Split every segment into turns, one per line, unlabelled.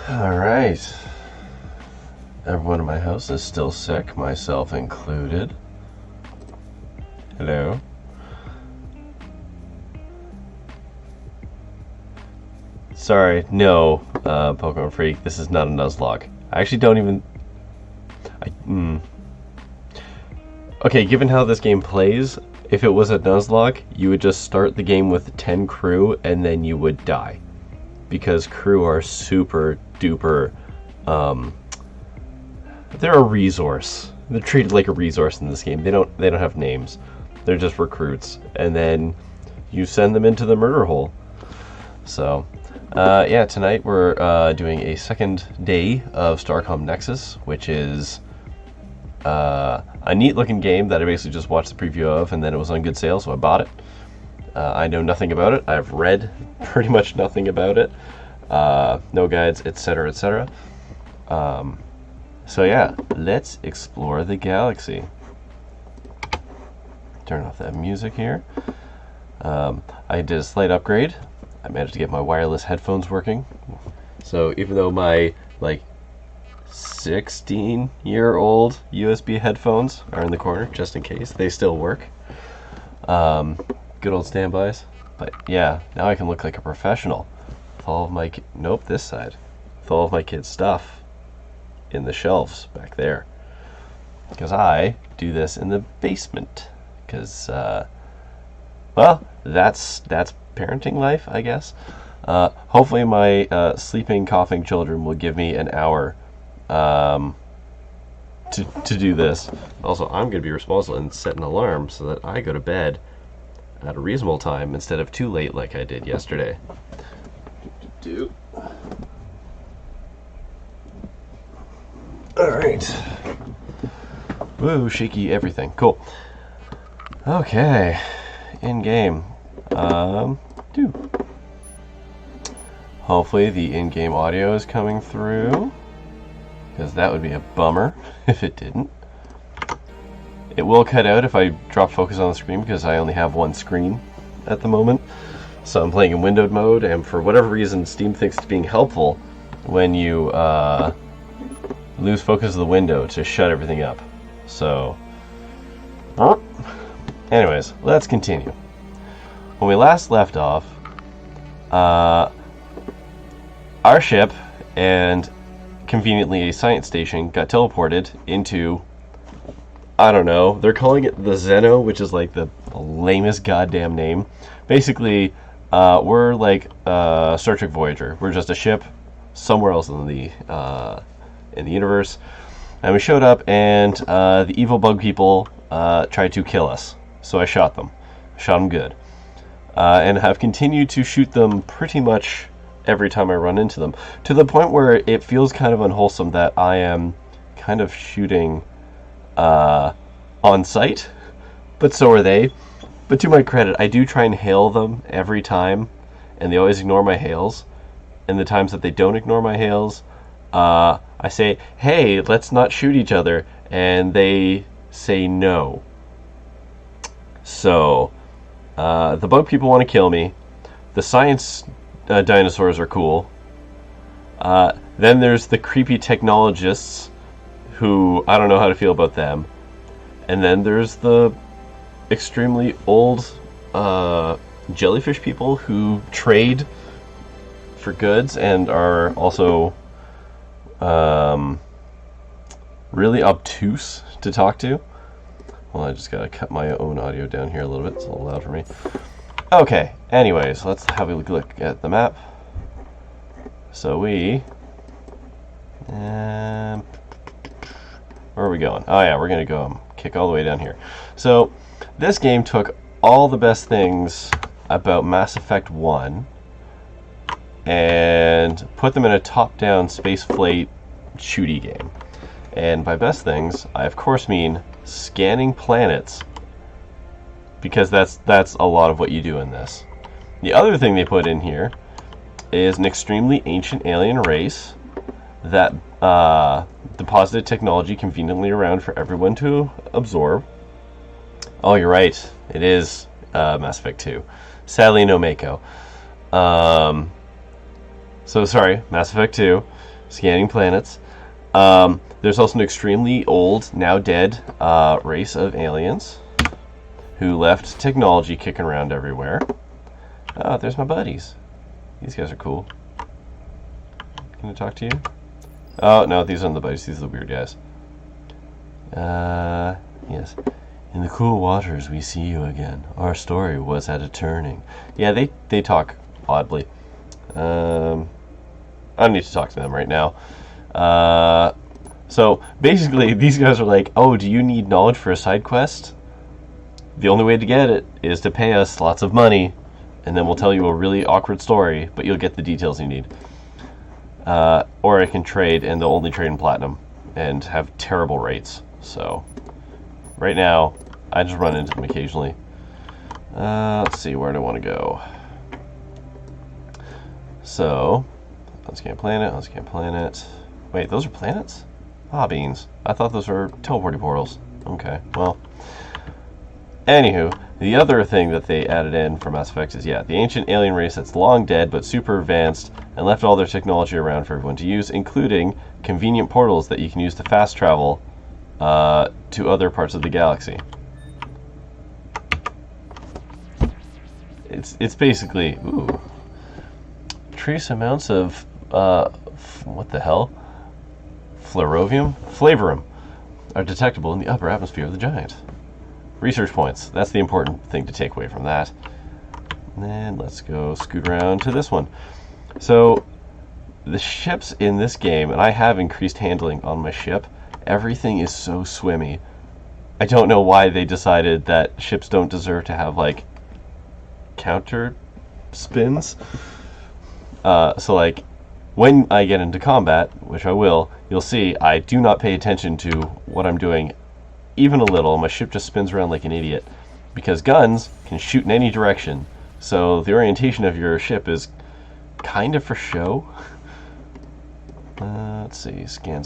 Alright. Everyone in my house is still sick, myself included. Hello? Sorry, no, Pokemon Freak, this is not a Nuzlocke. I actually don't even... Okay, given how this game plays, if it was a Nuzlocke, you would just start the game with 10 crew and then you would die. Because crew are super duper, they're a resource. They're treated like a resource in this game. They don't have names. They're just recruits. And then you send them into the murder hole. So, yeah, tonight we're doing a second day of Starcom Nexus, which is a neat looking game that I basically just watched the preview of, and then it was on good sale, so I bought it. I know nothing about it. I've read pretty much nothing about it. No guides, etc., etc. So yeah, let's explore the galaxy. Turn off that music here. I did a slight upgrade. I managed to get my wireless headphones working. So even though my 16-year-old USB headphones are in the corner, just in case, they still work. Good old standbys. But yeah, now I can look like a professional. With all of my nope, this side. With all of my kids' stuff in the shelves back there. Because I do this in the basement. Because well, that's parenting life, I guess. Hopefully my sleeping, coughing children will give me an hour to do this. Also, I'm going to be responsible and set an alarm so that I go to bed at a reasonable time instead of too late like I did yesterday. Alright. Woo, shaky everything. Cool. Okay. In-game. Hopefully the in-game audio is coming through, because that would be a bummer if it didn't. It will cut out if I drop focus on the screen, because I only have one screen at the moment. So I'm playing in windowed mode, and for whatever reason, Steam thinks it's being helpful when you lose focus of the window to shut everything up. So, anyways, let's continue. When we last left off, our ship and conveniently a science station got teleported into, I don't know, they're calling it the Zeno, which is like the lamest goddamn name. Basically, we're like Star Trek Voyager. We're just a ship somewhere else in the universe, and we showed up, and the evil bug people tried to kill us. So I shot them good, and have continued to shoot them pretty much every time I run into them, to the point where it feels kind of unwholesome that I am kind of shooting on sight, but so are they. But to my credit, I do try and hail them every time, and they always ignore my hails. and the times that they don't ignore my hails, I say, hey, let's not shoot each other, and they say no. So, the bug people want to kill me. The science dinosaurs are cool. Then there's the creepy technologists, who I don't know how to feel about them. And then there's the extremely old jellyfish people who trade for goods and are also really obtuse to talk to. Well, I just gotta cut my own audio down here a little bit. It's a little loud for me. Okay, anyways, let's have a look at the map. So where are we going? Oh yeah, we're gonna go kick all the way down here. So this game took all the best things about Mass Effect 1 and put them in a top-down space flight shooty game. And by best things, I of course mean scanning planets, because that's a lot of what you do in this. The other thing they put in here is an extremely ancient alien race that deposited technology conveniently around for everyone to absorb. Oh, you're right. It is Mass Effect 2. Sadly, no Mako. So sorry, Mass Effect 2, scanning planets. There's also an extremely old, now dead, race of aliens who left technology kicking around everywhere. Oh, there's my buddies. These guys are cool. Can I talk to you? Oh, no, these aren't the buddies. These are the weird guys. Yes. In the cool waters, we see you again. Our story was at a turning. Yeah, they talk oddly. I don't need to talk to them right now. So, basically, these guys are like, oh, do you need knowledge for a side quest? The only way to get it is to pay us lots of money, and then we'll tell you a really awkward story, but you'll get the details you need. Or I can trade, and they'll only trade in platinum, and have terrible rates. So, right now, I just run into them occasionally. Let's see, where do I want to go? So, unscan planet. Wait, those are planets? Ah, beans. I thought those were teleporting portals. Okay, well. Anywho, the other thing that they added in for Mass Effect is, yeah, the ancient alien race that's long dead but super advanced and left all their technology around for everyone to use, including convenient portals that you can use to fast travel to other parts of the galaxy. It's basically, ooh, trace amounts of, what the hell? Flavorum are detectable in the upper atmosphere of the giant. Research points. That's the important thing to take away from that. And then let's go scoot around to this one. So, the ships in this game, and I have increased handling on my ship, everything is so swimmy. I don't know why they decided that ships don't deserve to have, like, counter spins. So, like, when I get into combat, which I will, you'll see I do not pay attention to what I'm doing even a little. My ship just spins around like an idiot, because guns can shoot in any direction, so the orientation of your ship is kind of for show. Let's see, scan.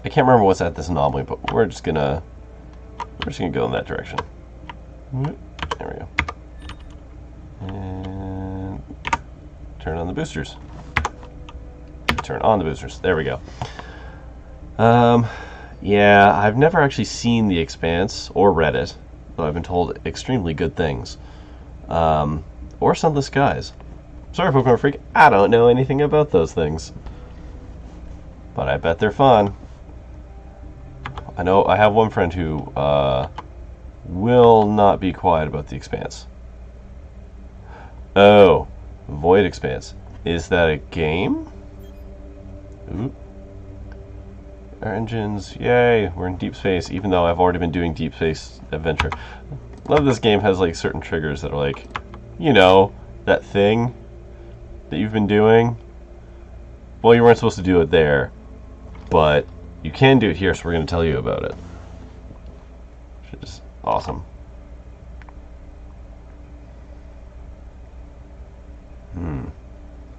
I can't remember what's at this anomaly, but we're just gonna go in that direction. There we go. And turn on the boosters. There we go. Yeah, I've never actually seen The Expanse or read it, but I've been told extremely good things. Or Sunless Skies. Sorry, Pokemon Freak, I don't know anything about those things, but I bet they're fun. I know I have one friend who will not be quiet about The Expanse. Oh, Void Expanse. Is that a game? Ooh. Our engines, yay, we're in deep space, even though I've already been doing deep space adventure. Love this game has like certain triggers that are like, you know, that thing that you've been doing. Well, you weren't supposed to do it there, but you can do it here, so we're going to tell you about it. Which is awesome.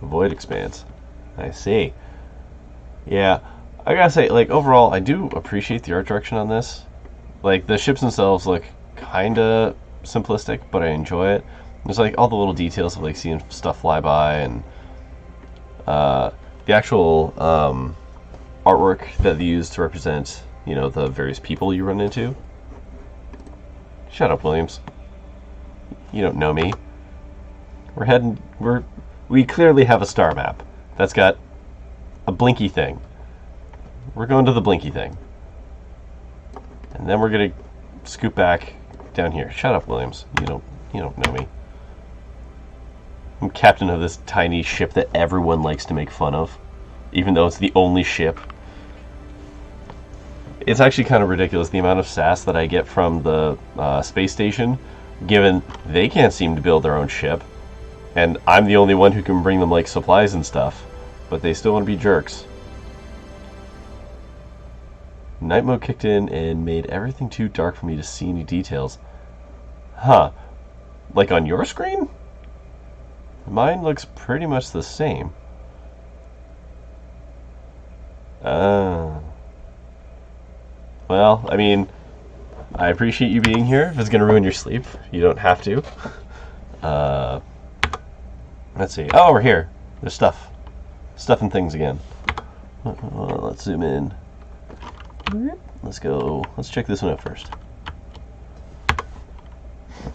Void expanse. I see. Yeah, I gotta say, like, overall, I do appreciate the art direction on this. Like, the ships themselves look kinda simplistic, but I enjoy it. There's, like, all the little details of, like, seeing stuff fly by, and the actual artwork that they use to represent, you know, the various people you run into. Shut up, Williams. You don't know me. We clearly have a star map that's got a blinky thing. We're going to the blinky thing. And then we're gonna scoot back down here. Shut up, Williams. You don't know me. I'm captain of this tiny ship that everyone likes to make fun of, even though it's the only ship. It's actually kind of ridiculous the amount of sass that I get from the space station, given they can't seem to build their own ship, and I'm the only one who can bring them, like, supplies and stuff, but they still want to be jerks. Night mode kicked in and made everything too dark for me to see any details. Huh. Like on your screen? Mine looks pretty much the same. Well, I mean, I appreciate you being here. If it's going to ruin your sleep, you don't have to. Let's see. Oh, we're here. There's stuff. Stuff and things again. Let's zoom in. Let's go. Let's check this one out first.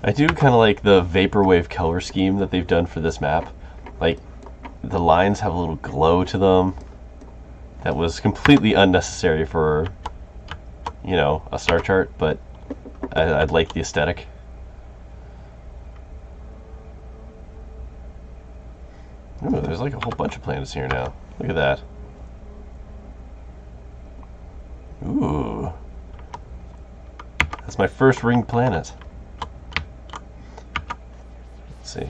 I do kind of like the vaporwave color scheme that they've done for this map. Like, the lines have a little glow to them that was completely unnecessary for, you know, a star chart, but I'd like the aesthetic. Ooh, there's like a whole bunch of planets here now. Look at that. Ooh. That's my first ringed planet. Let's see.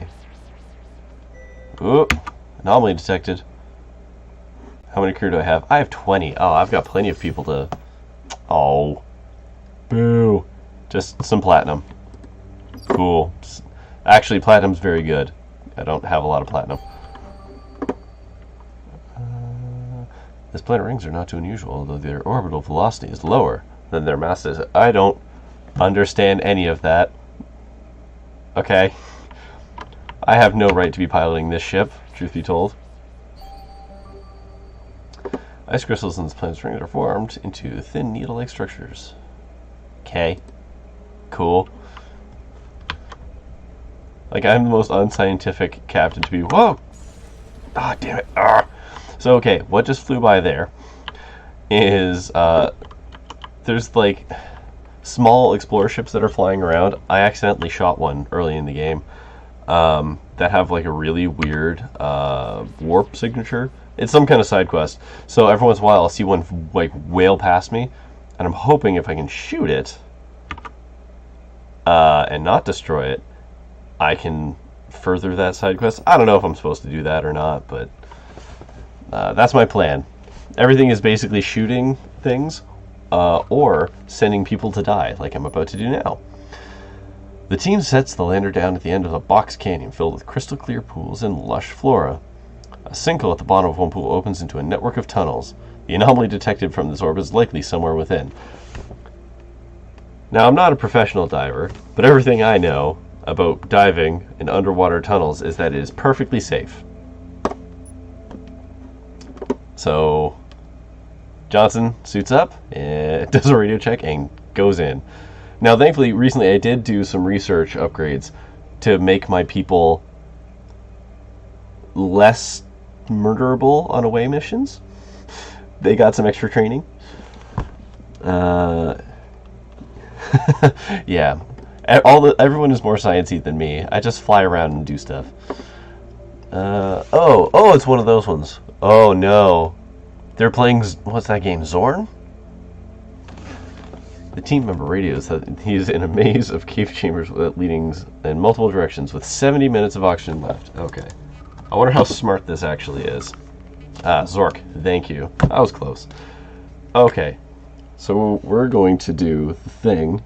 Ooh, anomaly detected. How many crew do I have? I have 20. Oh, I've got plenty of people to... Oh. Boo. Just some platinum. Cool. Actually, platinum's very good. I don't have a lot of platinum. This planet rings are not too unusual, although their orbital velocity is lower than their mass is. I don't understand any of that. Okay. I have no right to be piloting this ship, truth be told. Ice crystals in this planet's ring are formed into thin needle-like structures. Okay. Cool. Like, I'm the most unscientific captain to be... Whoa! Ah, damn it. Arrgh. So, okay, what just flew by there is, there's, like, small explorer ships that are flying around. I accidentally shot one early in the game that have, like, a really weird warp signature. It's some kind of side quest. So every once in a while I'll see one, like, whale past me, and I'm hoping if I can shoot it and not destroy it, I can further that side quest. I don't know if I'm supposed to do that or not, but... that's my plan. Everything is basically shooting things or sending people to die, like I'm about to do now. The team sets the lander down at the end of a box canyon filled with crystal clear pools and lush flora. A sinkhole at the bottom of one pool opens into a network of tunnels. The anomaly detected from this orbit is likely somewhere within. Now, I'm not a professional diver, but everything I know about diving in underwater tunnels is that it is perfectly safe. So, Johnson suits up, does a radio check, and goes in. Now, thankfully, recently I did do some research upgrades to make my people less murderable on away missions. They got some extra training. Yeah. Everyone is more sciencey than me. I just fly around and do stuff. Oh, it's one of those ones. Oh no. They're playing, what's that game, Zorn? The team member radios that he's in a maze of cave chambers leading in multiple directions with 70 minutes of oxygen left. Okay. I wonder how smart this actually is. Zork, thank you. That was close. Okay. So we're going to do the thing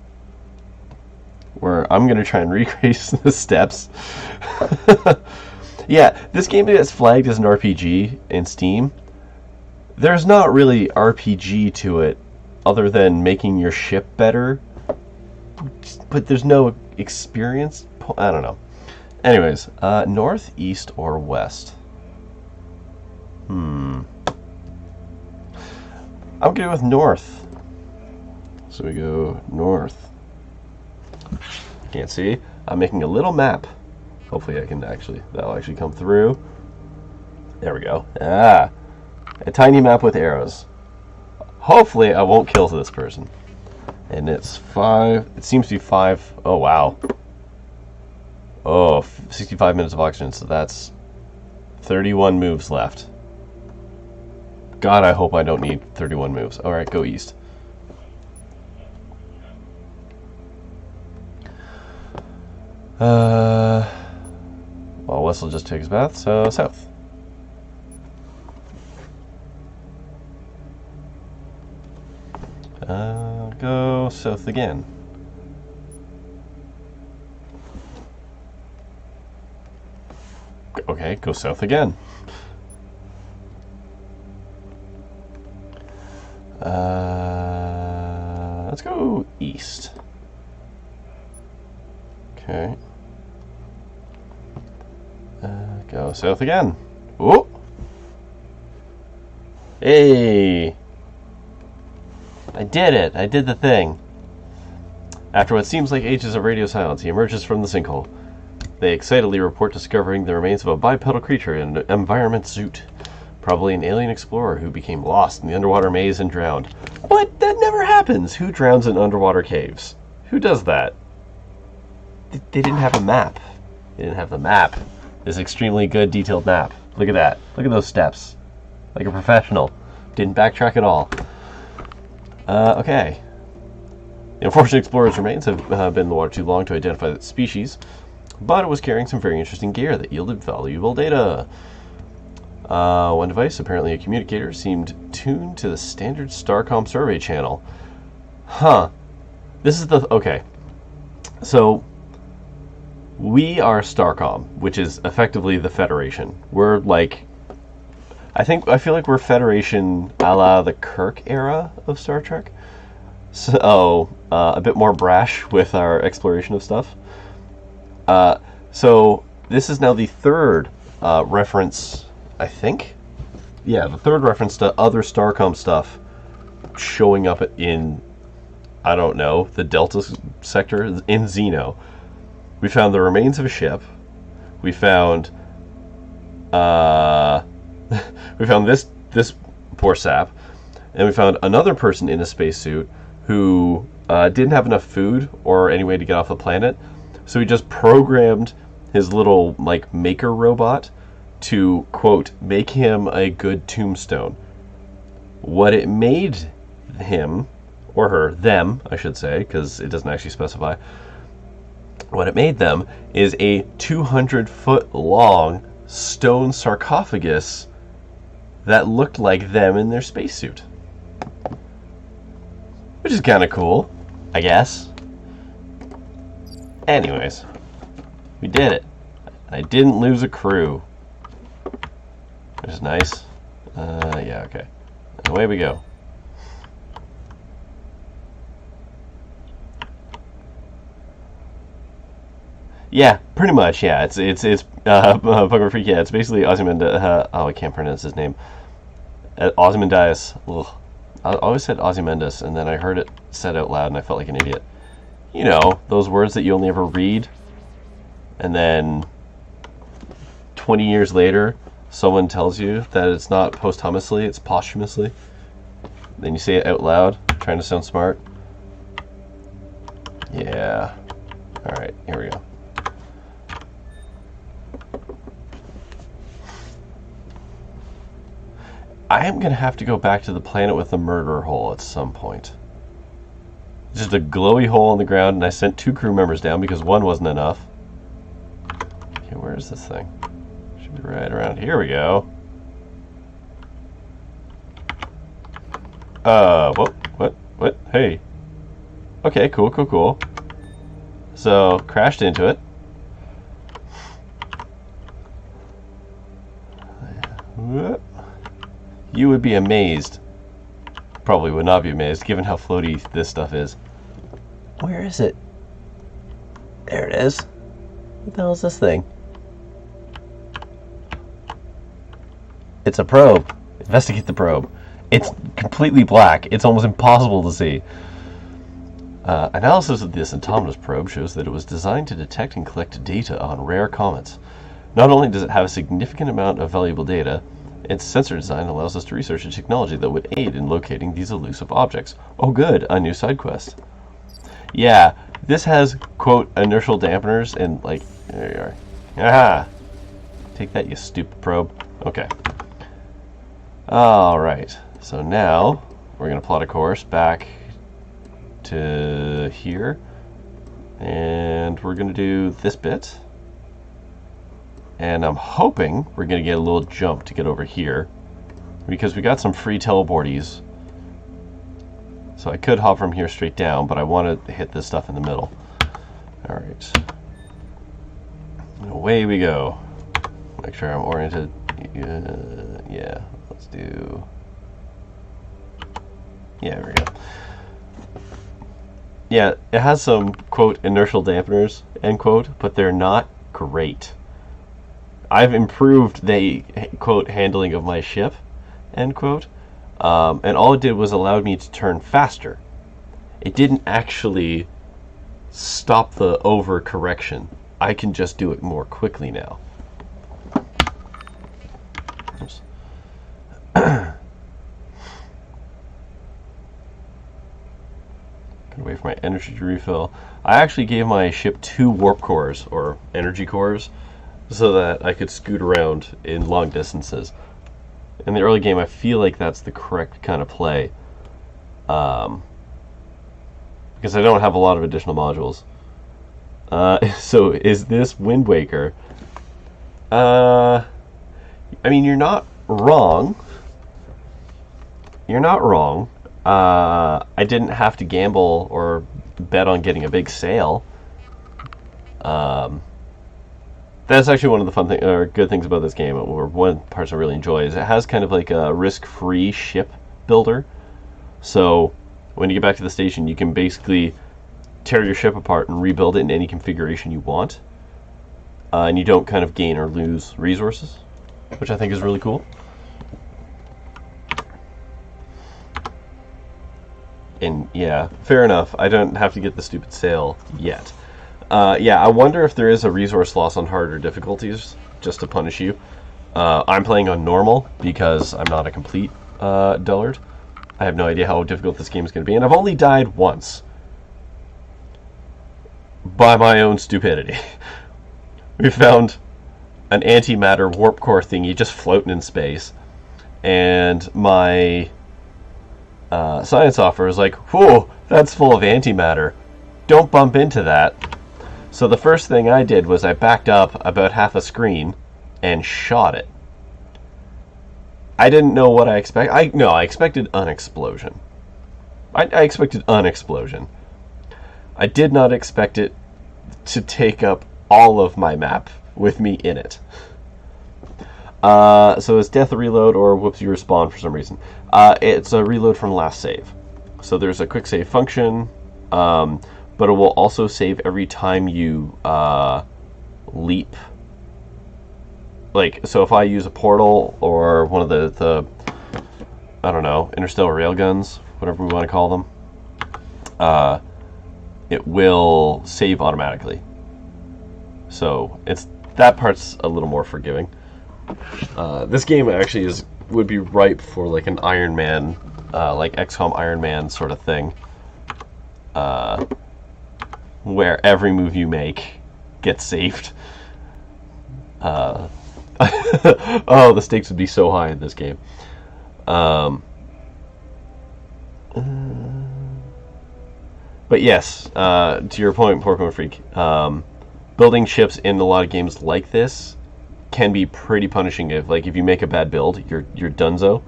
where I'm going to try and retrace the steps. Yeah, this game is flagged as an RPG in Steam. There's not really RPG to it other than making your ship better. But there's no experience. I don't know. Anyways, north, east, or west? I'm good with north. So we go north. Can't see. I'm making a little map. Hopefully that'll actually come through. There we go. A tiny map with arrows. Hopefully I won't kill this person. And it's 5. It seems to be 5. Oh, wow. Oh, 65 minutes of oxygen, so that's 31 moves left. God, I hope I don't need 31 moves. Alright, go east. Well, Wes will just take his bath, so south. Go south again. Okay, go south again. Let's go east. Okay. Go south again. Ooh! Hey! I did it! I did the thing. After what seems like ages of radio silence, he emerges from the sinkhole. They excitedly report discovering the remains of a bipedal creature in an environment suit. Probably an alien explorer who became lost in the underwater maze and drowned. What? That never happens! Who drowns in underwater caves? Who does that? They didn't have a map. They didn't have the map. This extremely good detailed map. Look at that. Look at those steps. Like a professional. Didn't backtrack at all. Okay. The unfortunate explorer's remains have been in the water too long to identify the species, but it was carrying some very interesting gear that yielded valuable data. One device, apparently a communicator, seemed tuned to the standard Starcom survey channel. Huh. This is the... Okay. So, we are Starcom, which is effectively the Federation. We're like... I feel like we're Federation a la the Kirk era of Star Trek. So, a bit more brash with our exploration of stuff. So, this is now the third reference, I think? Yeah, the third reference to other Starcom stuff showing up in, I don't know, the Delta sector in Xeno. We found the remains of a ship. We found, we found this poor sap. And we found another person in a spacesuit who didn't have enough food or any way to get off the planet. So he just programmed his little, like, maker robot to, quote, make him a good tombstone. What it made him, or her, them, I should say, because it doesn't actually specify. What it made them is a 200-foot long stone sarcophagus that looked like them in their spacesuit. Which is kind of cool, I guess. Anyways, we did it. I didn't lose a crew. Which is nice. Yeah, okay. Away we go. Yeah, pretty much. Yeah, it's Pokemon Freak. Yeah, it's basically Ozymandias. I can't pronounce his name. Ozymandias. Ugh. I always said Ozymandias, and then I heard it said out loud, and I felt like an idiot. You know, those words that you only ever read, and then 20 years later, someone tells you that it's not posthumously, it's posthumously. Then you say it out loud, trying to sound smart. Yeah. Alright, here we go. I am going to have to go back to the planet with the murder hole at some point. Just a glowy hole in the ground, and I sent 2 crew members down because 1 wasn't enough. Okay, where is this thing? Should be right around here. We go. What? Hey. Okay, cool. So, crashed into it. You would be amazed. Probably would not be amazed, given how floaty this stuff is. Where is it? There it is. What the hell is this thing? It's a probe. Investigate the probe. It's completely black. It's almost impossible to see. Analysis of this autonomous probe shows that it was designed to detect and collect data on rare comets. Not only does it have a significant amount of valuable data, its sensor design allows us to research a technology that would aid in locating these elusive objects. Oh good, a new side quest. Yeah, this has, quote, inertial dampeners and, like, there you are. Aha! Take that, you stupid probe. Okay. Alright, so now we're going to plot a course back to here. And we're going to do this bit. And I'm hoping we're going to get a little jump to get over here, because we got some free teleporties. So I could hop from here straight down, but I want to hit this stuff in the middle. Alright. Away we go. Make sure I'm oriented. Yeah, let's do... Yeah, there we go. Yeah, it has some, quote, inertial dampeners, end quote, but they're not great. I've improved the, quote, handling of my ship, end quote, and all it did was allow me to turn faster. It didn't actually stop the overcorrection. I can just do it more quickly now. Oops. Get away from my energy to refill. I actually gave my ship 2 warp cores, or energy cores, so that I could scoot around in long distances. In the early game, I feel like that's the correct kind of play, because I don't have a lot of additional modules. So is this Wind Waker? I mean, you're not wrong. You're not wrong. I didn't have to gamble or bet on getting a big sail. That's actually one of the fun things, or good things about this game, or one part I really enjoy, is it has kind of like a risk-free ship builder. So when you get back to the station, you can basically tear your ship apart and rebuild it in any configuration you want. And you don't kind of gain or lose resources, which I think is really cool. And yeah, fair enough. I don't have to get the stupid sail yet. Yeah, I wonder if there is a resource loss on harder difficulties, just to punish you. I'm playing on normal, because I'm not a complete dullard. I have no idea how difficult this game is going to be, and I've only died once. By my own stupidity. We found an antimatter warp core thingy just floating in space, and my science officer is like, whoa, that's full of antimatter. Don't bump into that. So the first thing I did was I backed up about half a screen and shot it. I didn't know what I expected. I expected an explosion. I expected an explosion. I did not expect it to take up all of my map with me in it. So it's death reload, or whoops, you respawn for some reason. It's a reload from last save. So there's a quick save function, but it will also save every time you leap. Like, so if I use a portal or one of the I don't know, interstellar railguns, whatever we want to call them, it will save automatically. So that part's a little more forgiving. This game actually would be ripe for like an Iron Man, like XCOM Iron Man sort of thing, where every move you make gets saved. Oh, the stakes would be so high in this game. But yes, to your point, Porcupine Freak, building ships in a lot of games like this can be pretty punishing. If you make a bad build, you're donezo.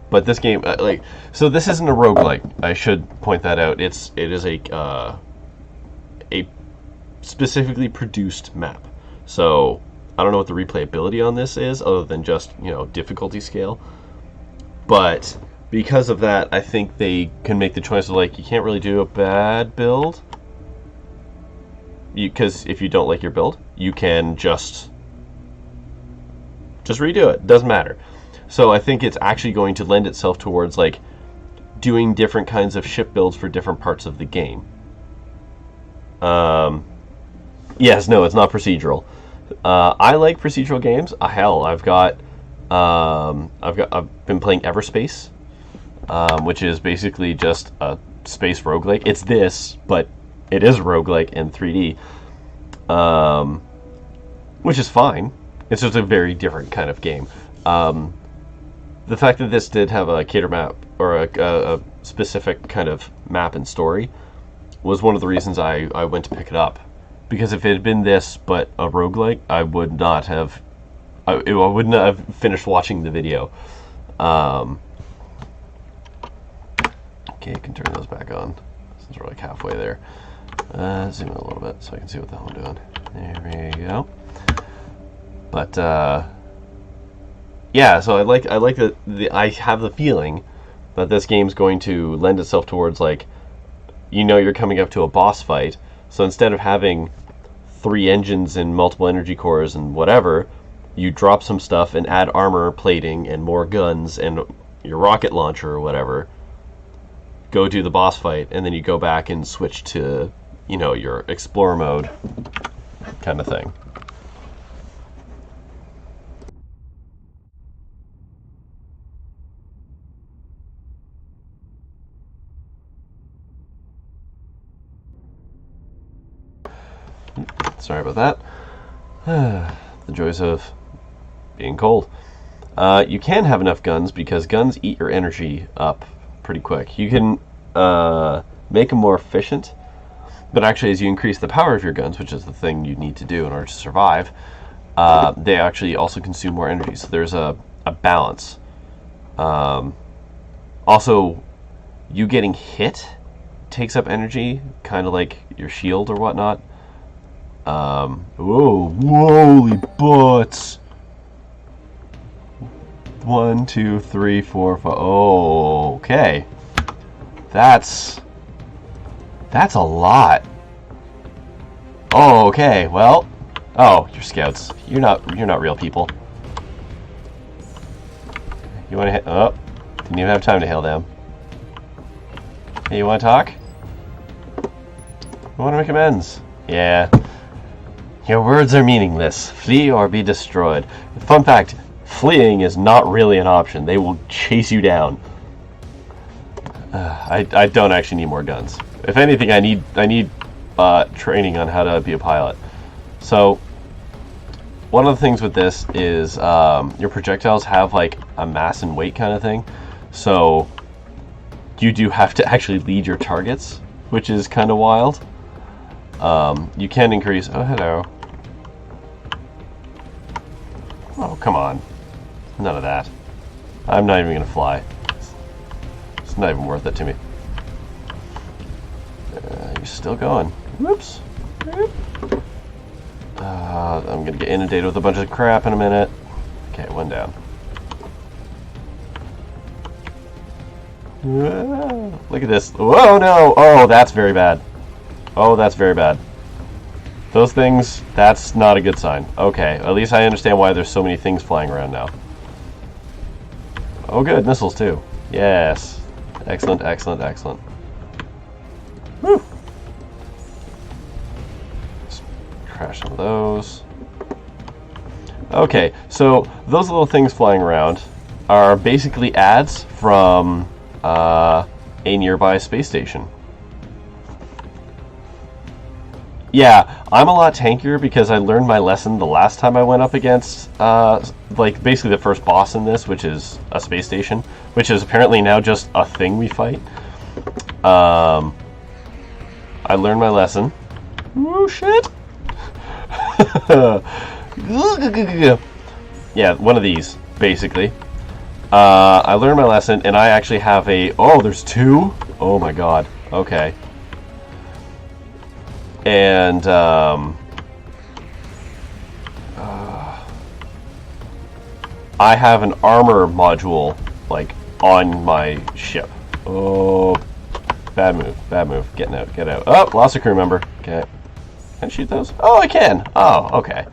But this game, so this isn't a roguelike. I should point that out. It is a specifically produced map. So I don't know what the replayability on this is, other than just, difficulty scale. But because of that, I think they can make the choice of, like, you can't really do a bad build. Because if you don't like your build, you can just redo it. Doesn't matter. So I think it's actually going to lend itself towards, like, doing different kinds of ship builds for different parts of the game. Yes, no, it's not procedural. I like procedural games. Hell, I've been playing Everspace, which is basically just a space roguelike. It's this, but it is roguelike in 3D, which is fine. It's just a very different kind of game. The fact that this did have a cater map, or a specific kind of map and story, was one of the reasons I went to pick it up. Because if it had been this, but a roguelike, I wouldn't have finished watching the video. Okay, you can turn those back on, since we're like halfway there. Zoom in a little bit so I can see what the hell I'm doing. There we go. But yeah, so I have the feeling that this game's going to lend itself towards, like, you're coming up to a boss fight, so instead of having 3 engines and multiple energy cores and whatever, you drop some stuff and add armor plating and more guns and your rocket launcher or whatever, go do the boss fight, and then you go back and switch to, your explorer mode kind of thing. Sorry about that. The joys of being cold. You can have enough guns because guns eat your energy up pretty quick. You can make them more efficient, but actually as you increase the power of your guns, which is the thing you need to do in order to survive, they actually also consume more energy. So there's a balance. Also, you getting hit takes up energy, kind of like your shield or whatnot. Whoa, holy butts. 1, 2, 3, 4, 5. Oh, okay. That's a lot. Oh, okay. Well, you're scouts. You're not real people. You want to hit? Oh, didn't even have time to hail them. Hey, you want to talk? You want to make amends? Yeah. Your words are meaningless. Flee or be destroyed. Fun fact, fleeing is not really an option. They will chase you down. I don't actually need more guns. If anything, I need training on how to be a pilot. So, one of the things with this is your projectiles have like a mass and weight kind of thing. So, you do have to actually lead your targets, which is kind of wild. You can increase... Oh, hello. Oh, come on. None of that. I'm not even going to fly. It's not even worth it to me. You're still going. Whoops. I'm going to get inundated with a bunch of crap in a minute. Okay, one down. Look at this. Whoa, no! Oh, that's very bad. Oh, that's very bad. Those things, that's not a good sign. Okay, at least I understand why there's so many things flying around now. Oh good, missiles too. Yes. Excellent, excellent, excellent. Whew. Let's crash some of those. Okay, so those little things flying around are basically ads from a nearby space station. Yeah, I'm a lot tankier because I learned my lesson the last time I went up against, like, basically the first boss in this, which is a space station, which is apparently now just a thing we fight. I learned my lesson. Oh, shit! Yeah, one of these, basically. I learned my lesson, and I actually have a... Oh, there's 2? Oh my god. Okay. And, I have an armor module, like, on my ship. Oh, bad move, bad move. Getting out, get out. Oh, lost a crew member. Okay. Can I shoot those? Oh, I can. Oh, okay.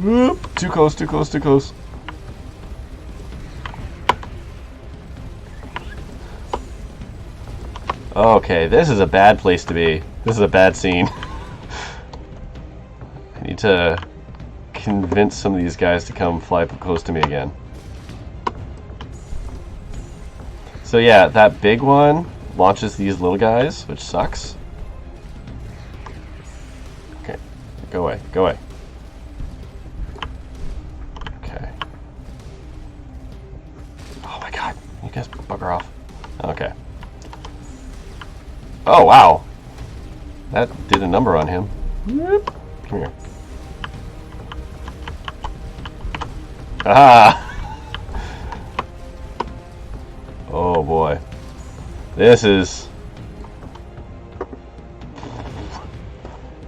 Whoop. Too close, too close, too close. Okay, this is a bad place to be. This is a bad scene. I need to convince some of these guys to come fly close to me again. So yeah, that big one launches these little guys, which sucks. Okay, go away, go away. Okay. Oh my god, you guys bugger off. Okay. Oh wow, that did a number on him. Whoop. Come here. Ah! Oh boy. This is...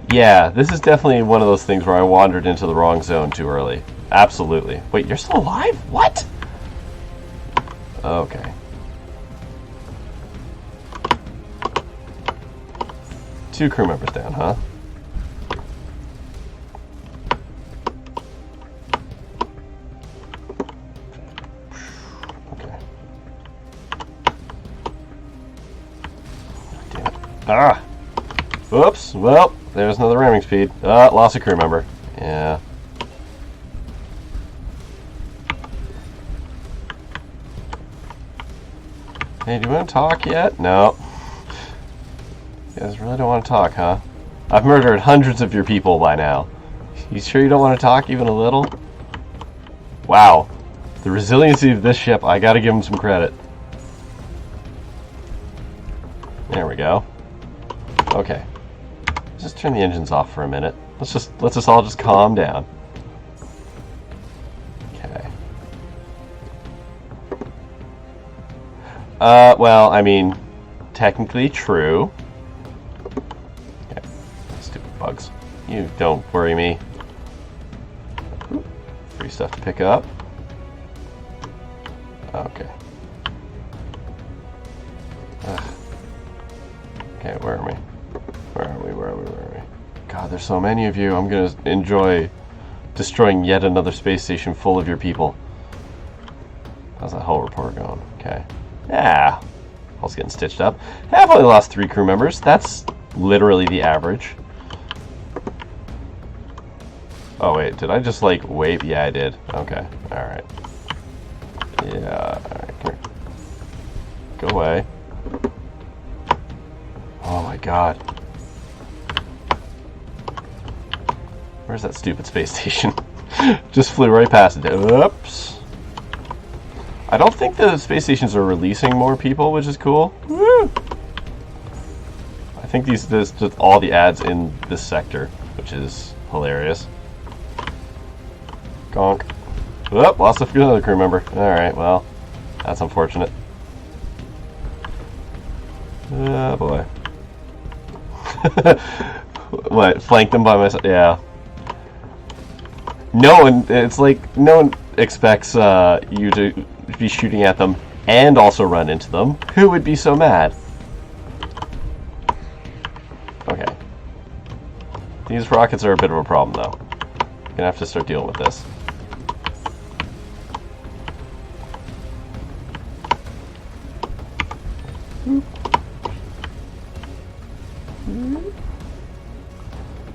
Yeah, this is definitely one of those things where I wandered into the wrong zone too early. Absolutely. Wait, you're still alive? What? Okay. Two crew members down, huh? Ah! Oops. Well, there's another ramming speed. Lost a crew member. Yeah. Hey, do you want to talk yet? No. You guys really don't want to talk, huh? I've murdered hundreds of your people by now. You sure you don't want to talk even a little? Wow. The resiliency of this ship, I gotta give them some credit. There we go. Okay. Just turn the engines off for a minute. Let's us all just calm down. Okay. Well, I mean, technically true. Okay. Stupid bugs. You don't worry me. Free stuff to pick up. Okay. Ugh. Okay, where are we? Where are we? Where are we? Where are we? God, there's so many of you. I'm gonna enjoy destroying yet another space station full of your people. How's that whole report going? Okay. Yeah. Hull's getting stitched up. I've only lost 3 crew members. That's literally the average. Oh wait, did I just like wave? Yeah, I did. Okay. Alright. Yeah. Alright, come here. Go away. Oh my god. Where's that stupid space station? Just flew right past it. Oops. I don't think the space stations are releasing more people, which is cool. Woo! I think this just all the ads in this sector, which is hilarious. Gonk. Whoop, lost another crew member. Alright, well, that's unfortunate. Oh boy. What, flank them by myself? Yeah. No one, it's like, no one expects you to be shooting at them and also run into them. Who would be so mad? Okay. These rockets are a bit of a problem, though. Gonna have to start dealing with this.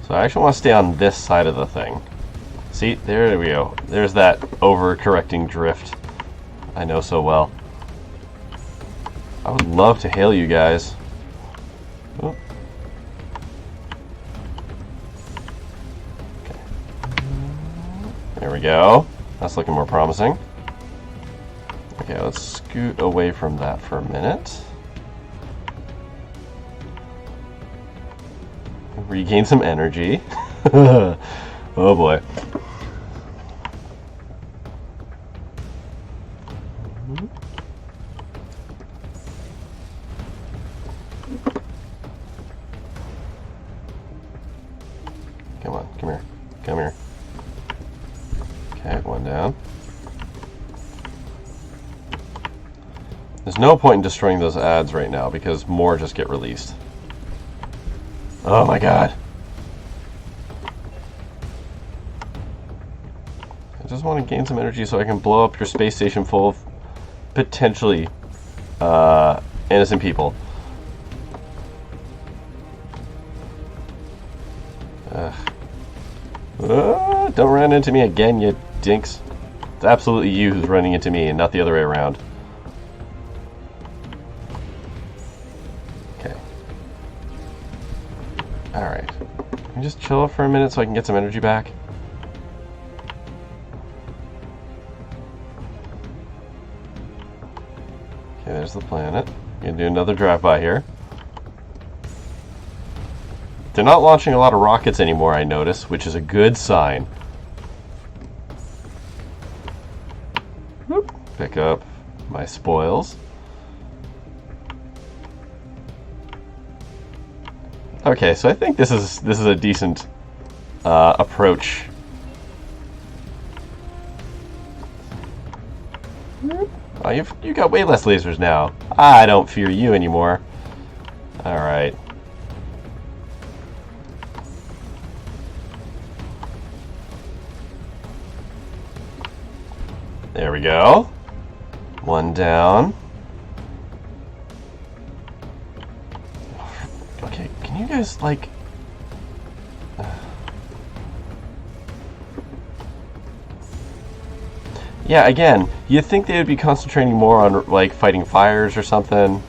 So I actually want to stay on this side of the thing. See, there we go. There's that overcorrecting drift I know so well. I would love to hail you guys. Oh. Okay. There we go. That's looking more promising. Okay, let's scoot away from that for a minute. Regain some energy. Oh boy. no point in destroying those ads right now because more just get released. Oh my god. I just want to gain some energy so I can blow up your space station full of potentially innocent people. Don't run into me again, you dinks. It's absolutely you who's running into me and not the other way around. Okay. Alright. Can we just chill for a minute so I can get some energy back? Okay, there's the planet. I'm gonna do another drive-by here. They're not launching a lot of rockets anymore, I notice, which is a good sign. Whoop. Pick up my spoils. Okay, so I think this is a decent approach. Oh, you got way less lasers now. I don't fear you anymore. All right. There we go. One down. Okay, can you guys, like... Yeah, again, you'd think they would be concentrating more on, like, fighting fires or something.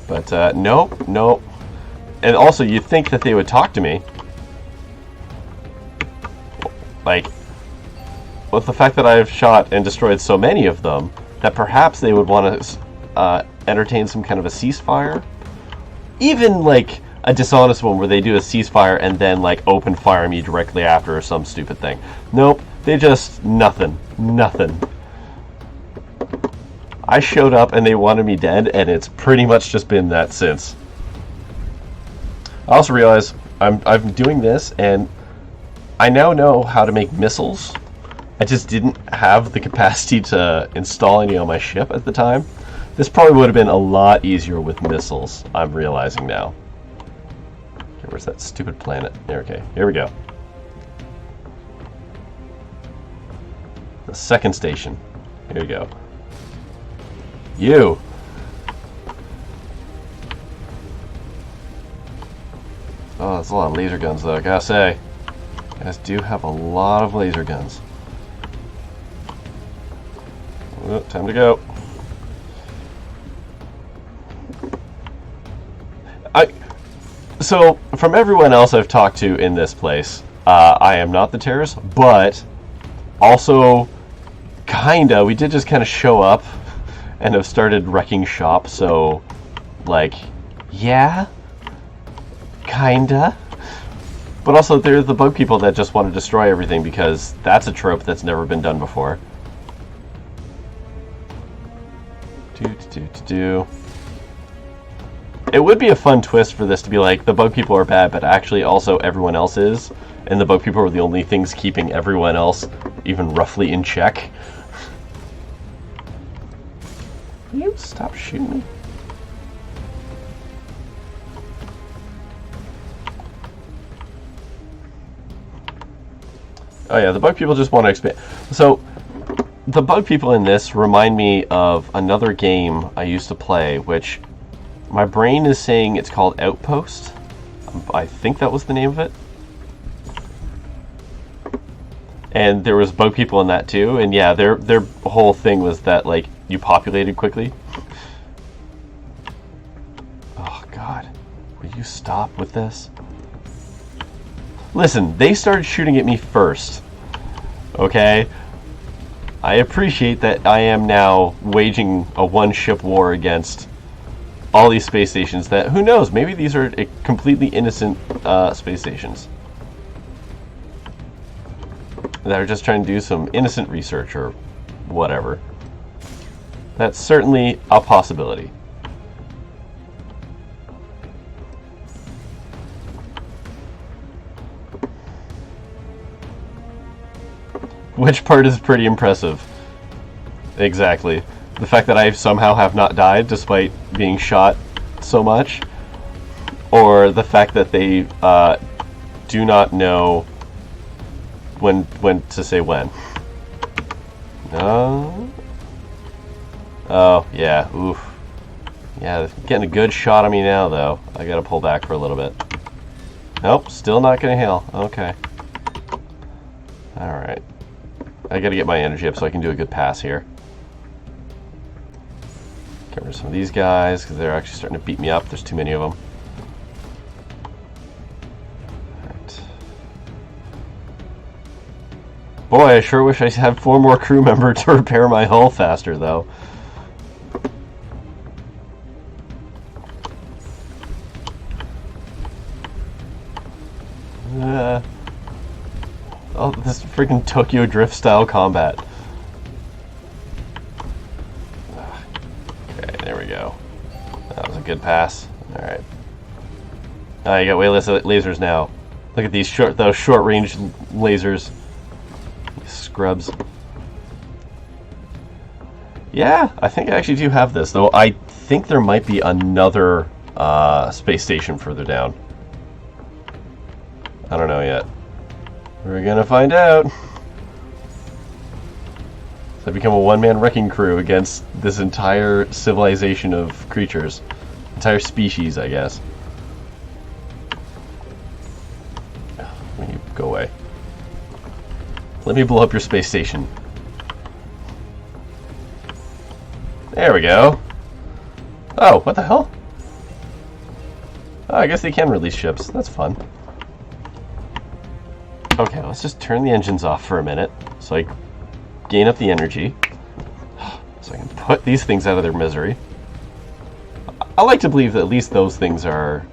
But, nope, nope. And also, you'd think that they would talk to me. Like... with the fact that I've shot and destroyed so many of them, that perhaps they would want to entertain some kind of a ceasefire. Even, like, a dishonest one where they do a ceasefire and then, like, open fire me directly after or some stupid thing. Nope, they just... nothing. Nothing. I showed up and they wanted me dead, and it's pretty much just been that since. I also realize I'm doing this, and I now know how to make missiles. I just didn't have the capacity to install any on my ship at the time. This probably would have been a lot easier with missiles, I'm realizing now. Okay, where's that stupid planet? Okay, here we go. The second station. Here we go. You! Oh, that's a lot of laser guns though, I gotta say. You guys do have a lot of laser guns. Oh, time to go. So, from everyone else I've talked to in this place, I am not the terrorist, but also, kinda, we did just kind of show up and have started wrecking shop, so, like, yeah, kinda. But also, they're the bug people that just want to destroy everything because that's a trope that's never been done before. It would be a fun twist for this to be like, the bug people are bad, but actually also everyone else is, and the bug people are the only things keeping everyone else even roughly in check. Can you stop shooting me? Oh yeah, the bug people just want to expand. So, the bug people in this remind me of another game I used to play, which my brain is saying it's called Outpost. I think that was the name of it. And there was bug people in that too, and yeah, their whole thing was that, like, you populated quickly. Oh god, will you stop with this? Listen, they started shooting at me first, okay? I appreciate that I am now waging a one-ship war against all these space stations that, who knows, maybe these are completely innocent space stations that are just trying to do some innocent research or whatever. That's certainly a possibility. Which part is pretty impressive? Exactly. The fact that I somehow have not died despite being shot so much, or the fact that they do not know when to say when. No. Oh yeah. Oof. Yeah, getting a good shot on me now though. I gotta pull back for a little bit. Nope, still not gonna hail. Okay. All right. I gotta get my energy up so I can do a good pass here. Get rid of some of these guys because they're actually starting to beat me up. There's too many of them. Alright. Boy, I sure wish I had 4 more crew members to repair my hull faster, though. Oh, this freaking Tokyo Drift style combat. Okay, there we go. That was a good pass. Alright. You got way less lasers now. Look at these those short range lasers. These scrubs. Yeah, I think I actually do have this, though I think there might be another space station further down. I don't know yet. We're gonna find out. So I become a one-man wrecking crew against this entire civilization of creatures. Entire species, I guess. When you go away. Let me blow up your space station. There we go. Oh, what the hell? Oh, I guess they can release ships. That's fun. Okay, let's just turn the engines off for a minute so I gain up the energy so I can put these things out of their misery. I like to believe that at least those things are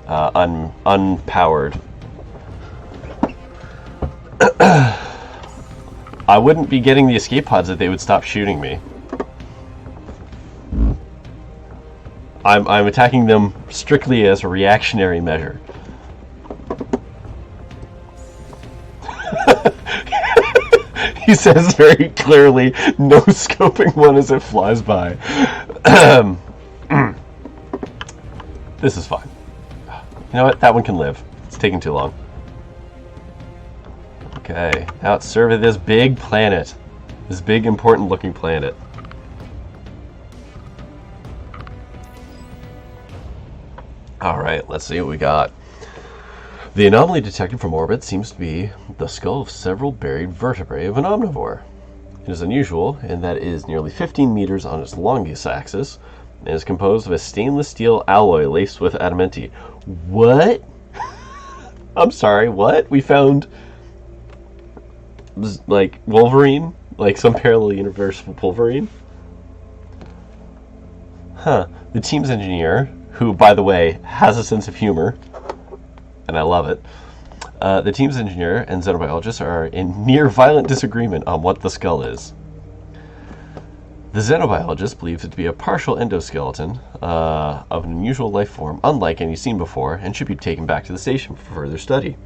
unpowered. I wouldn't be getting the escape pods if they would stop shooting me. I'm attacking them strictly as a reactionary measure. He says very clearly, no scoping one as it flies by. This is fine. You know what? That one can live. It's taking too long. Okay, now it's serving this big planet. This big, important looking planet. Alright, let's see what we got. The anomaly detected from orbit seems to be the skull of several buried vertebrae of an omnivore. It is unusual in that it is nearly 15 meters on its longest axis and is composed of a stainless steel alloy laced with adamantine. What? I'm sorry, what? We found, like, Wolverine? Like some parallel universe with Wolverine? Huh. The team's engineer, who, by the way, has a sense of humor, and I love it. The team's engineer and xenobiologists are in near violent disagreement on what the skull is. The xenobiologist believes it to be a partial endoskeleton of an unusual life form, unlike any seen before, and should be taken back to the station for further study.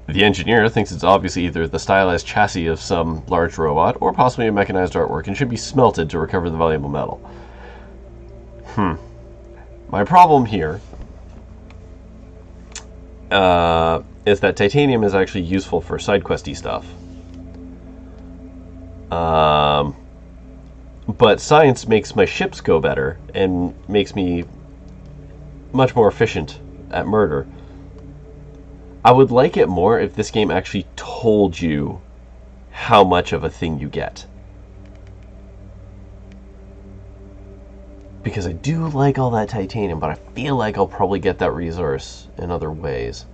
The engineer thinks it's obviously either the stylized chassis of some large robot or possibly a mechanized artwork and should be smelted to recover the valuable metal. My problem here is that titanium is actually useful for side questy stuff. But science makes my ships go better and makes me much more efficient at murder. I would like it more if this game actually told you how much of a thing you get. Because I do like all that titanium, but I feel like I'll probably get that resource in other ways.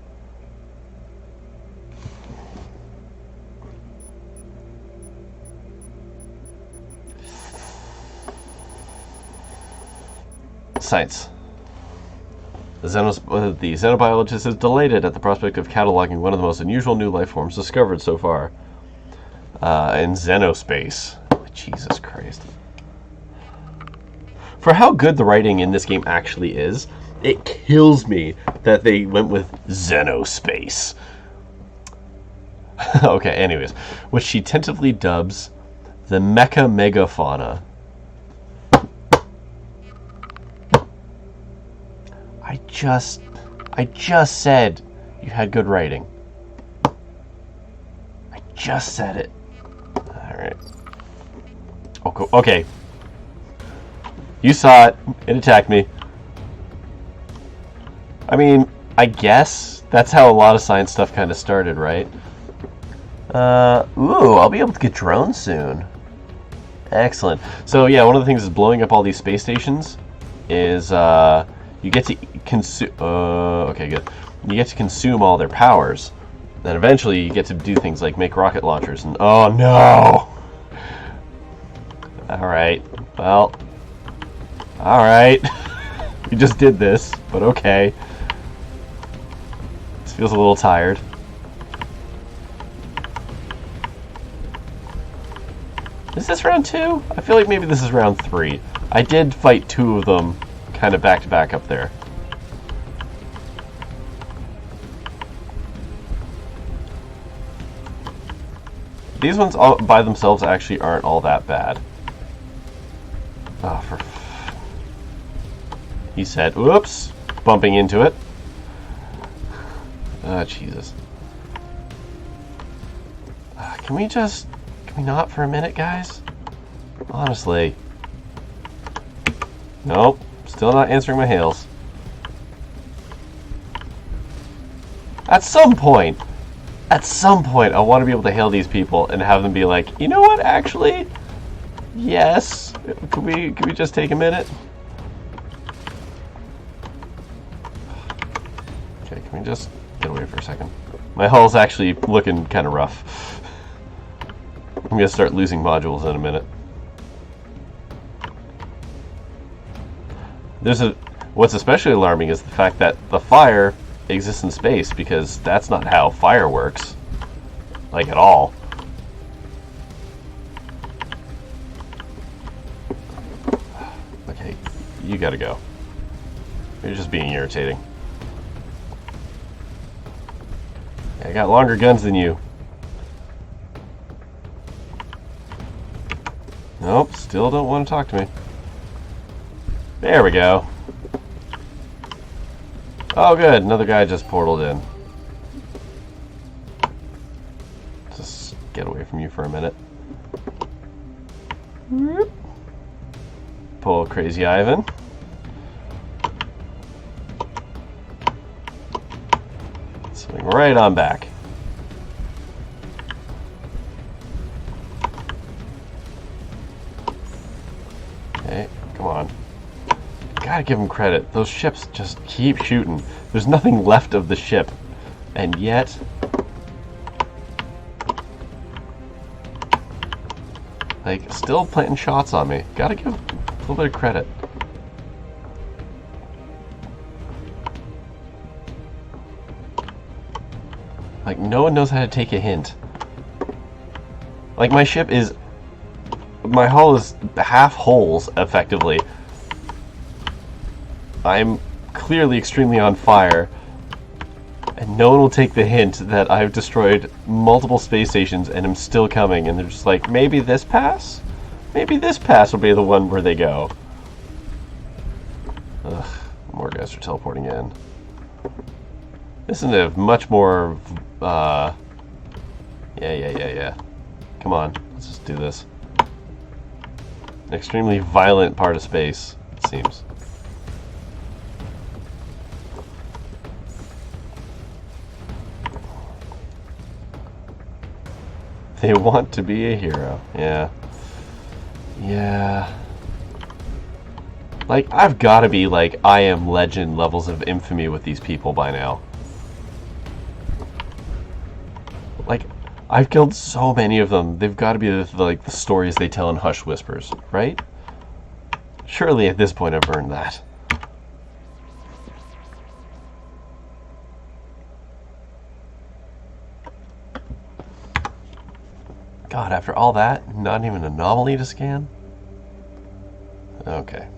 Science. The xenobiologist is delighted at the prospect of cataloging one of the most unusual new life forms discovered so far in xenospace. Jesus Christ. For how good the writing in this game actually is, it kills me that they went with xenospace. Okay, anyways. Which she tentatively dubs The mecha megafauna. I just said you had good writing. I just said it. Alright. Okay. You saw it. It attacked me. I mean, I guess that's how a lot of science stuff kind of started, right? Ooh, I'll be able to get drones soon. Excellent. So yeah, one of the things is blowing up all these space stations is you get to consume. Okay, good. You get to consume all their powers. Then eventually you get to do things like make rocket launchers. And oh no! All right. Well. All right. We just did this, but okay. This feels a little tired. Is this round 2? I feel like maybe this is round 3. I did fight 2 of them kind of back to back up there. These ones all by themselves actually aren't all that bad. Oh, he said, "Oops," bumping into it. Oh, Jesus. Can we not for a minute, guys? Honestly. Nope. Still not answering my hails. At some point, I want to be able to hail these people and have them be like, you know what, actually? Yes. Could we just take a minute? Okay, can we just get away for a second? My hull's actually looking kind of rough. I'm going to start losing modules in a minute. What's especially alarming is the fact that the fire exists in space, because that's not how fire works. Like, at all. Okay, you gotta go. You're just being irritating. I got longer guns than you. Nope, still don't want to talk to me. There we go. Oh good, another guy just portaled in. Just get away from you for a minute. Pull Crazy Ivan. Swing right on back. Okay, come on. Gotta give them credit. Those ships just keep shooting. There's nothing left of the ship. And yet... like, still planting shots on me. Gotta give a little bit of credit. Like, no one knows how to take a hint. Like, my ship is... my hull is half holes, effectively. I'm clearly extremely on fire, and no one will take the hint that I've destroyed multiple space stations and am still coming, and they're just like, maybe this pass? Maybe this pass will be the one where they go. Ugh, more guys are teleporting in. This is a much more, yeah. Come on, let's just do this. An extremely violent part of space, it seems. They want to be a hero. Yeah. Yeah. Like, I've got to be, like, I Am Legend levels of infamy with these people by now. Like, I've killed so many of them. They've got to be, like, the stories they tell in Hushed Whispers, right? Surely at this point I've earned that. God, after all that, not even an anomaly to scan? Okay.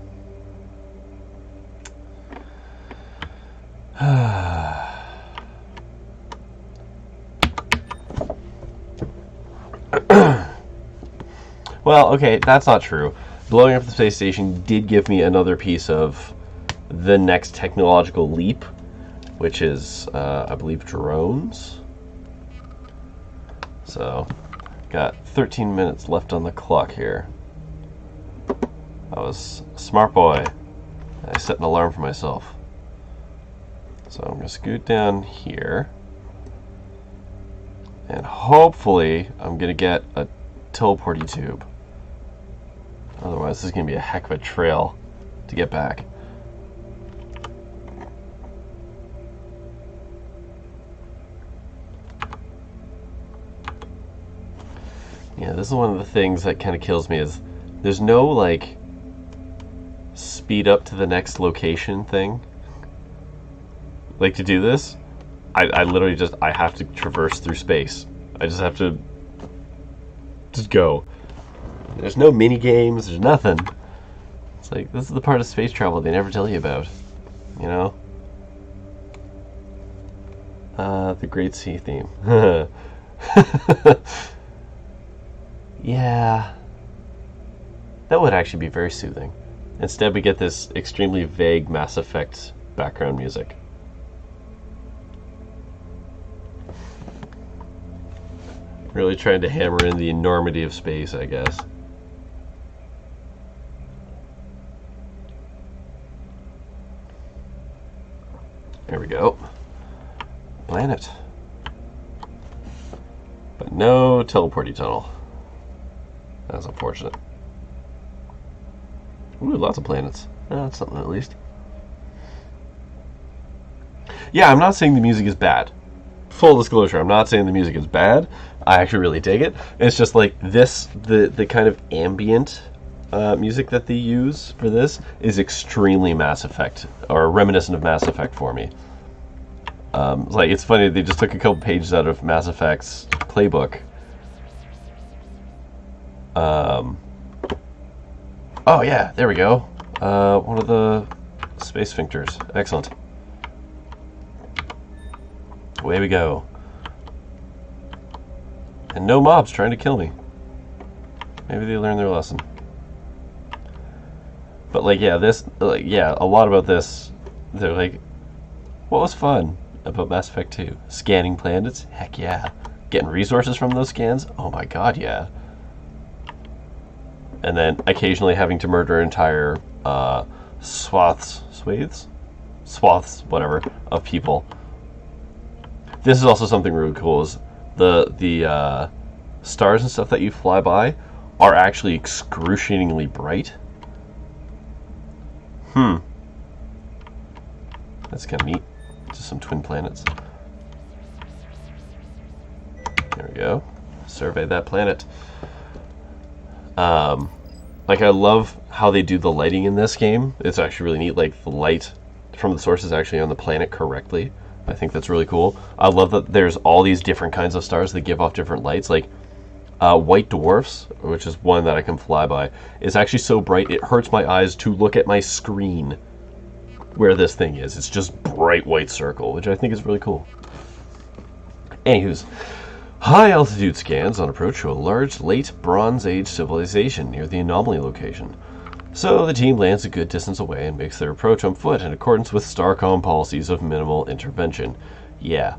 Well, okay, that's not true. Blowing up the space station did give me another piece of the next technological leap, which is, I believe, drones. So, got 13 minutes left on the clock here. I was a smart boy. I set an alarm for myself. So I'm going to scoot down here. And hopefully I'm going to get a teleporty tube. Otherwise this is going to be a heck of a trail to get back. Yeah, this is one of the things that kind of kills me is there's no, like, speed up to the next location thing. Like, to do this, I literally just, I have to traverse through space. I just have to just go. There's no mini games, there's nothing. It's like, this is the part of space travel they never tell you about, you know? The Great Sea theme. Yeah. That would actually be very soothing. Instead, we get this extremely vague Mass Effect background music. Really trying to hammer in the enormity of space, I guess. There we go. Planet. But no teleporty tunnel. That's unfortunate. Ooh, lots of planets. That's something at least. Yeah, I'm not saying the music is bad. Full disclosure, I'm not saying the music is bad. I actually really dig it. It's just like this, the kind of ambient music that they use for this is extremely Mass Effect, or reminiscent of Mass Effect for me. Like, it's funny, they just took a couple pages out of Mass Effect's playbook. Oh yeah, there we go. One of the space sphincters. Excellent. Away we go. And no mobs trying to kill me. Maybe they learned their lesson. But like, yeah, this, like, yeah, a lot about this. They're like, what was fun about Mass Effect 2? Scanning planets? Heck yeah. Getting resources from those scans? Oh my god, yeah. And then occasionally having to murder entire swaths, whatever, of people. This is also something really cool. Is the stars and stuff that you fly by are actually excruciatingly bright. That's kind of neat. Just some twin planets. There we go. Survey that planet. Like, I love how they do the lighting in this game. It's actually really neat. Like, the light from the source is actually on the planet correctly. I think that's really cool. I love that there's all these different kinds of stars that give off different lights. Like, white dwarfs, which is one that I can fly by, is actually so bright it hurts my eyes to look at my screen where this thing is. It's just bright white circle, which I think is really cool. Anywho's, high altitude scans on approach to a large late Bronze Age civilization near the anomaly location. So the team lands a good distance away and makes their approach on foot in accordance with Starcom policies of minimal intervention. Yeah.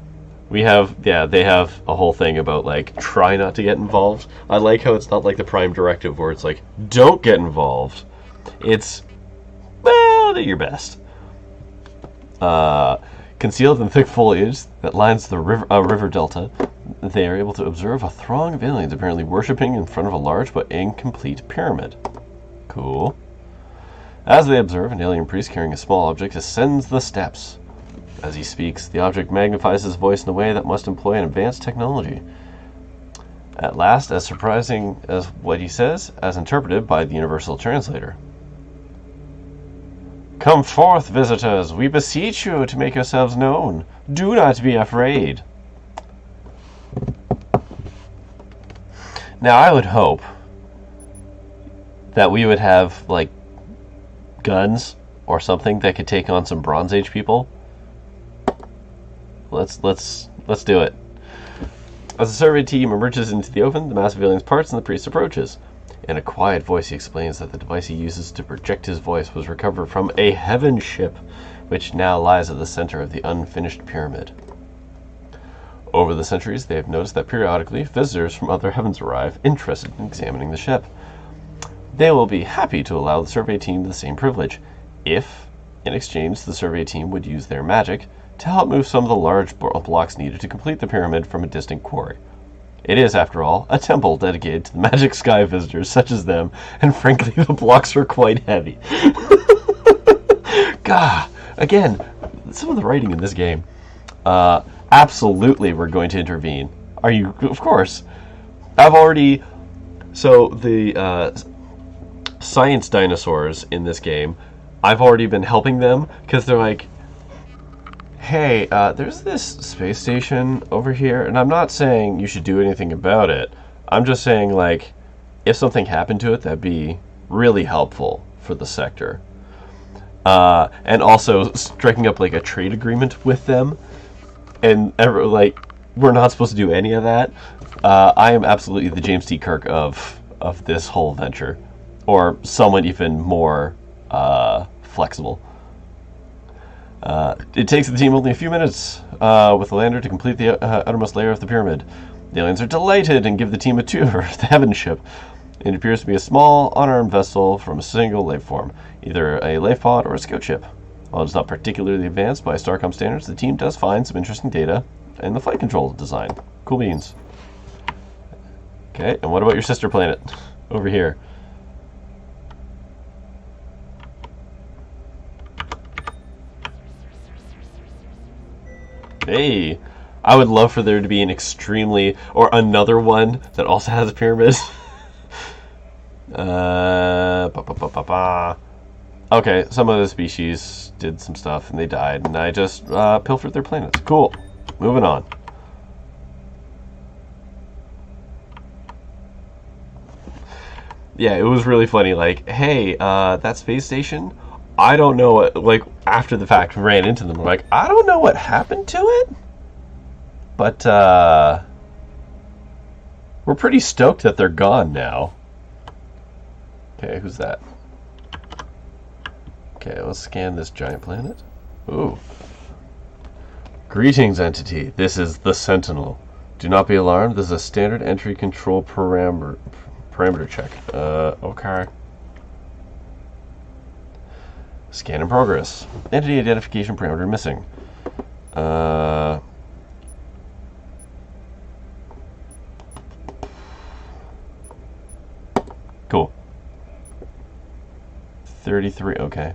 They have a whole thing about, like, try not to get involved. I like how it's not like the Prime Directive where it's like, don't get involved. It's, well, do your best. Concealed in thick foliage that lines the river delta, they are able to observe a throng of aliens apparently worshipping in front of a large but incomplete pyramid. Cool. As they observe, an alien priest carrying a small object ascends the steps. As he speaks, the object magnifies his voice in a way that must employ an advanced technology. At last, as surprising as what he says, as interpreted by the universal translator. Come forth, visitors, we beseech you to make yourselves known. Do not be afraid. Now, I would hope that we would have, like, guns or something that could take on some Bronze Age people. Let's do it. As the survey team emerges into the open, the massive alien's parts and the priest approaches. In a quiet voice, he explains that the device he uses to project his voice was recovered from a heaven ship, which now lies at the center of the unfinished pyramid. Over the centuries, they have noticed that periodically visitors from other heavens arrive, interested in examining the ship. They will be happy to allow the survey team the same privilege, if, in exchange, the survey team would use their magic to help move some of the large blocks needed to complete the pyramid from a distant quarry. It is, after all, a temple dedicated to the magic sky visitors such as them, and frankly, the blocks are quite heavy. God, again, some of the writing in this game. Absolutely, we're going to intervene. Are you? Of course. I've already... So, the science dinosaurs in this game, I've already been helping them, because they're like, hey, there's this space station over here, and I'm not saying you should do anything about it. I'm just saying, like, if something happened to it, that'd be really helpful for the sector. And also striking up, like, a trade agreement with them. And, like, we're not supposed to do any of that. I am absolutely the James T. Kirk of this whole venture. Or someone even more flexible. It takes the team only a few minutes with the lander to complete the outermost layer of the pyramid. The aliens are delighted and give the team a tour of the heaven ship. It appears to be a small, unarmed vessel from a single life form, either a life pod or a scout ship. While it's not particularly advanced by Starcom standards, the team does find some interesting data in the flight control design. Cool beans. Okay, and what about your sister planet over here? Hey, I would love for there to be an extremely, or another one that also has a pyramid. Okay, some of the species did some stuff and they died, and I just pilfered their planets. Cool. Moving on. Yeah, it was really funny. Like, hey, that space station, I don't know what, like, after the fact, ran into them. Like, I don't know what happened to it, but we're pretty stoked that they're gone now. Okay, who's that? Okay, let's scan this giant planet. Ooh. Greetings, entity. This is the Sentinel. Do not be alarmed. This is a standard entry control parameter check. Okay. Scan in progress. Entity identification parameter missing. Cool. 33, okay.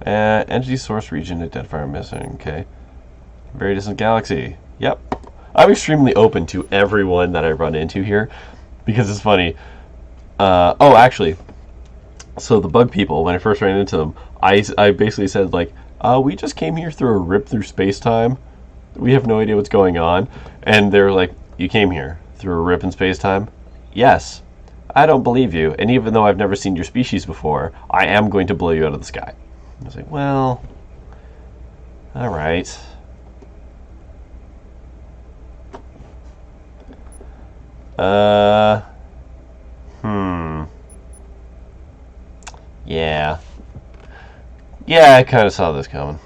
Entity source region identifier missing, okay. Very distant galaxy. Yep. I'm extremely open to everyone that I run into here, because it's funny. Oh, actually, so the bug people, when I first ran into them, I basically said, like, we just came here through a rip through space-time. We have no idea what's going on. And they're like, you came here through a rip in space-time? Yes. I don't believe you, and even though I've never seen your species before, I am going to blow you out of the sky. I was like, well, alright. Yeah. Yeah, I kind of saw this coming.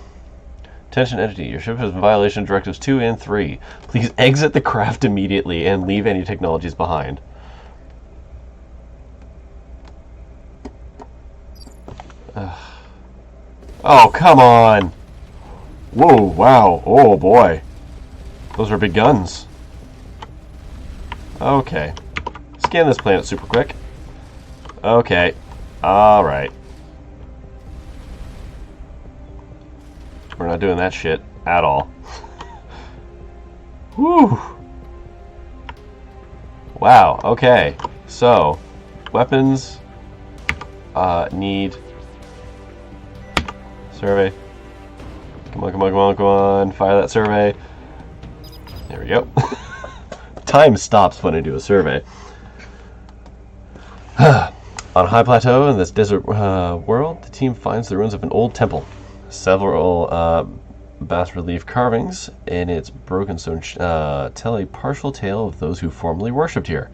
Attention entity, your ship has been violation of directives 2 and 3. Please exit the craft immediately and leave any technologies behind. Oh, come on! Whoa, wow, oh boy. Those are big guns. Okay. Scan this planet super quick. Okay. Alright. We're not doing that shit at all. Whew. Wow, okay. So, weapons need survey. Come on, come on, come on, come on. Fire that survey. There we go. Time stops when I do a survey. On a high plateau in this desert world, the team finds the ruins of an old temple. Several bas-relief carvings in its broken stone tell a partial tale of those who formerly worshipped here.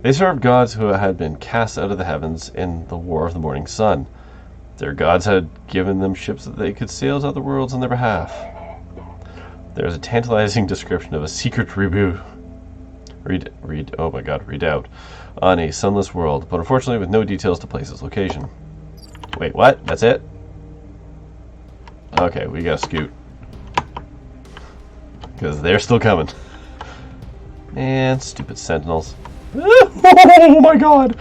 They served gods who had been cast out of the heavens in the War of the Morning Sun. Their gods had given them ships that they could sail to other worlds on their behalf. There is a tantalizing description of a secret redoubt on a sunless world, but unfortunately with no details to place its location. Wait, what? That's it? Okay, we gotta scoot. Because they're still coming. Man, stupid sentinels. Oh my god!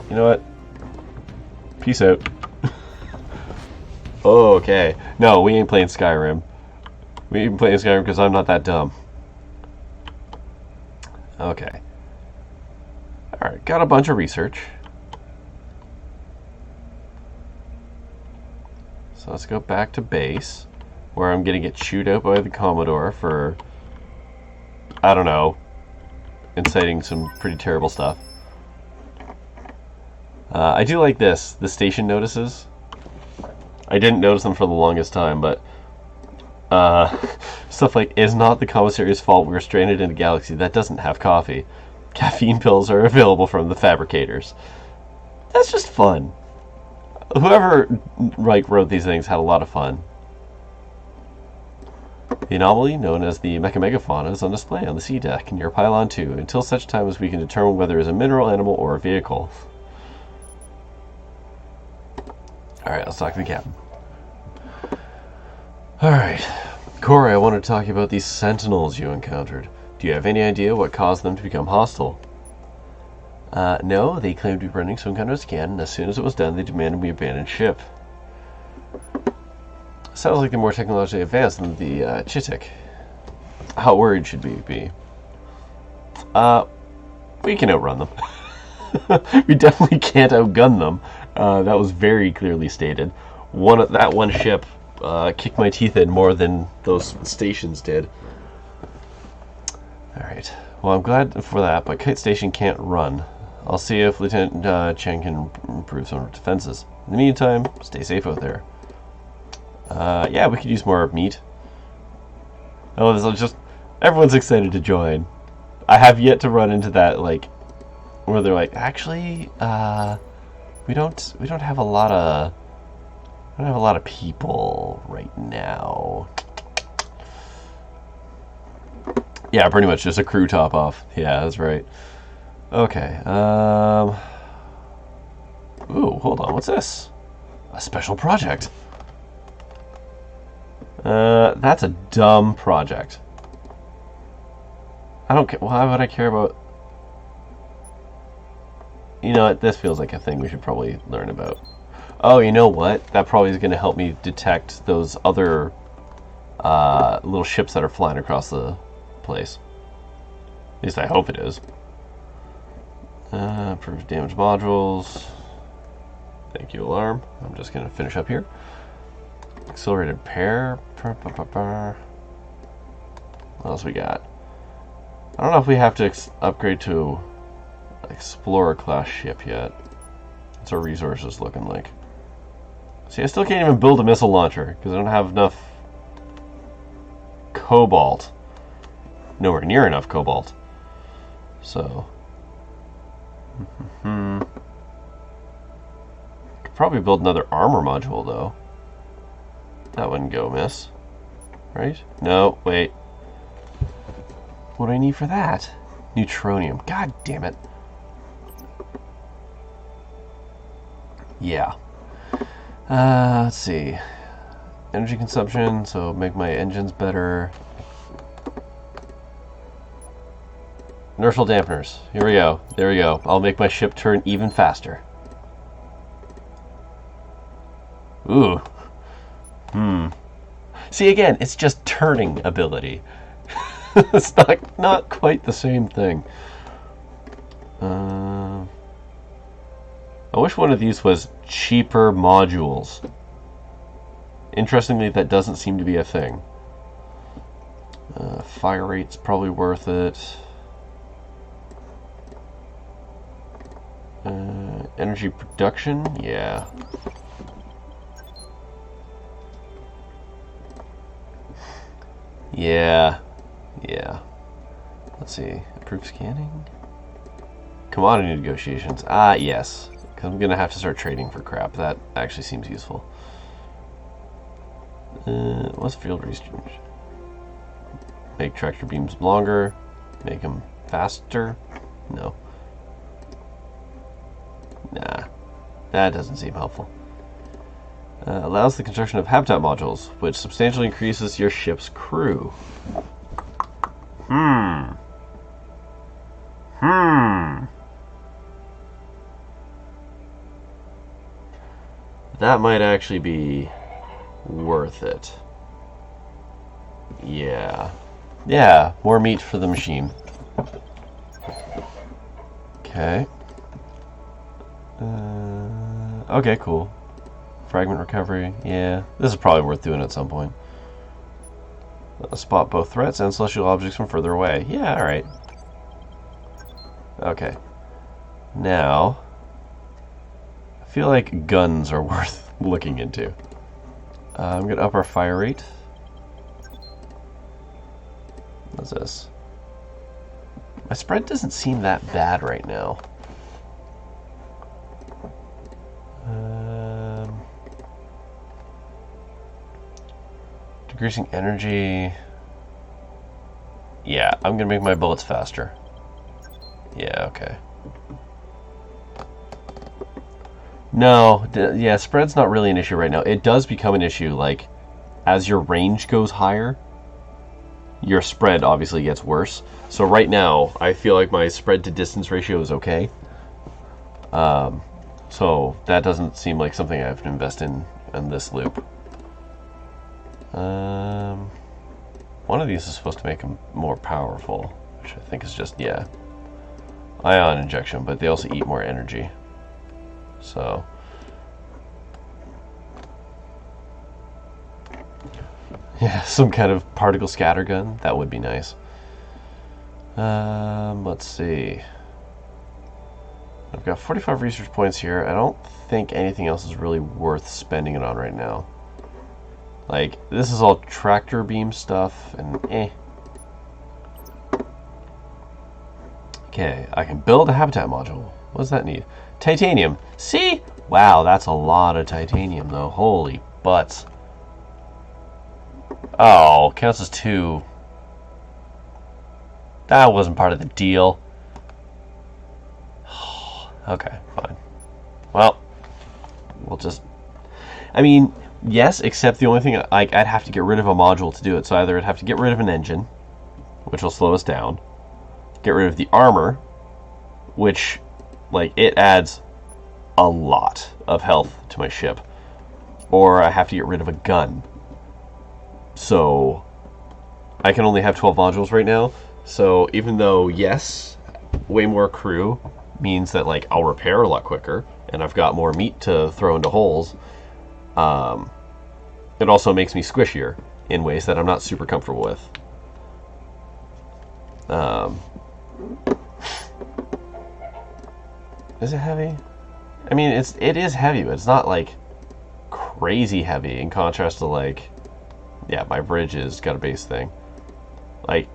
You know what? Peace out. Okay. No, we ain't playing Skyrim. We ain't playing Skyrim because I'm not that dumb. Okay. Alright, got a bunch of research. So let's go back to base, where I'm going to get chewed out by the Commodore for, I don't know, inciting some pretty terrible stuff. I do like this, the station notices. I didn't notice them for the longest time, but stuff like, it's not the commissary's fault we're stranded in a galaxy that doesn't have coffee. Caffeine pills are available from the fabricators. That's just fun. Whoever wrote these things had a lot of fun. The anomaly, known as the megafauna, is on display on the sea deck near Pylon 2 until such time as we can determine whether it is a mineral, animal, or a vehicle. Alright, let's talk to the captain. Alright. Corey, I want to talk about these sentinels you encountered. Do you have any idea what caused them to become hostile? No, they claimed to be running some kind of scan, and as soon as it was done, they demanded we abandon ship. Sounds like they're more technologically advanced than the Chitik. How worried should we be? We can outrun them. We definitely can't outgun them. That was very clearly stated. That one ship kicked my teeth in more than those stations did. Alright. Well, I'm glad for that, but Kite Station can't run. I'll see if Lieutenant Chen can improve some of our defenses. In the meantime, stay safe out there. Yeah, we could use more meat. Oh, this is just... Everyone's excited to join. I have yet to run into that, like... Where they're like, actually, we don't have a lot of... I don't have a lot of people right now. Yeah, pretty much just a crew top off. Yeah, that's right. Okay. Ooh, hold on. What's this? A special project. That's a dumb project. I don't care. Why would I care about... You know what? This feels like a thing we should probably learn about. Oh, you know what? That probably is going to help me detect those other little ships that are flying across the place. At least I hope it is. Improve damage modules. Thank you, alarm. I'm just going to finish up here. Accelerated repair. What else we got? I don't know if we have to upgrade to Explorer class ship yet. What's our resources looking like? See, I still can't even build a missile launcher because I don't have enough cobalt. Nowhere near enough cobalt. So, could probably build another armor module though. That wouldn't go amiss, right? No, wait. What do I need for that? Neutronium. God damn it. Yeah. Let's see. Energy consumption, so make my engines better. Inertial dampeners. Here we go. There we go. I'll make my ship turn even faster. Ooh. See, again, it's just turning ability. It's not quite the same thing. I wish one of these was cheaper modules. Interestingly, that doesn't seem to be a thing. Fire rate's probably worth it. Energy production, yeah. Yeah. Yeah. Let's see. Improved scanning. Commodity negotiations. Ah, yes. Because I'm going to have to start trading for crap. That actually seems useful. What's field research? Make tractor beams longer. Make them faster. No. Nah. That doesn't seem helpful. Allows the construction of habitat modules, which substantially increases your ship's crew. That might actually be worth it. Yeah. Yeah, more meat for the machine. Okay. Okay, cool. Fragment recovery. Yeah, this is probably worth doing at some point. Spot both threats and celestial objects from further away. Yeah, alright. Okay. Now, I feel like guns are worth looking into. I'm going to up our fire rate. What's this? My spread doesn't seem that bad right now. Decreasing energy. Yeah, I'm gonna make my bullets faster. Yeah, okay. No, yeah, spread's not really an issue right now. It does become an issue, like, as your range goes higher, your spread obviously gets worse. So right now, I feel like my spread to distance ratio is okay. So that doesn't seem like something I have to invest in this loop. One of these is supposed to make them more powerful, which I think is just, yeah, ion injection, but they also eat more energy. So, yeah, some kind of particle scatter gun, that would be nice. Let's see. I've got 45 research points here. I don't think anything else is really worth spending it on right now. Like, this is all tractor beam stuff, and Okay, I can build a habitat module. What does that need? Titanium. See? Wow, that's a lot of titanium, though. Holy butts. Oh, counts as 2. That wasn't part of the deal. Okay, fine. Well, we'll just... I mean, yes, except the only thing, like, I'd have to get rid of a module to do it. So either I'd have to get rid of an engine, which will slow us down, get rid of the armor, which, like, it adds a lot of health to my ship, or I have to get rid of a gun. So I can only have 12 modules right now. So even though, yes, way more crew means that, like, I'll repair a lot quicker, and I've got more meat to throw into holes, it also makes me squishier in ways that I'm not super comfortable with. Is it heavy? I mean, it is heavy, but it's not, like, crazy heavy in contrast to, like, yeah, my bridge has got a base thing. Like,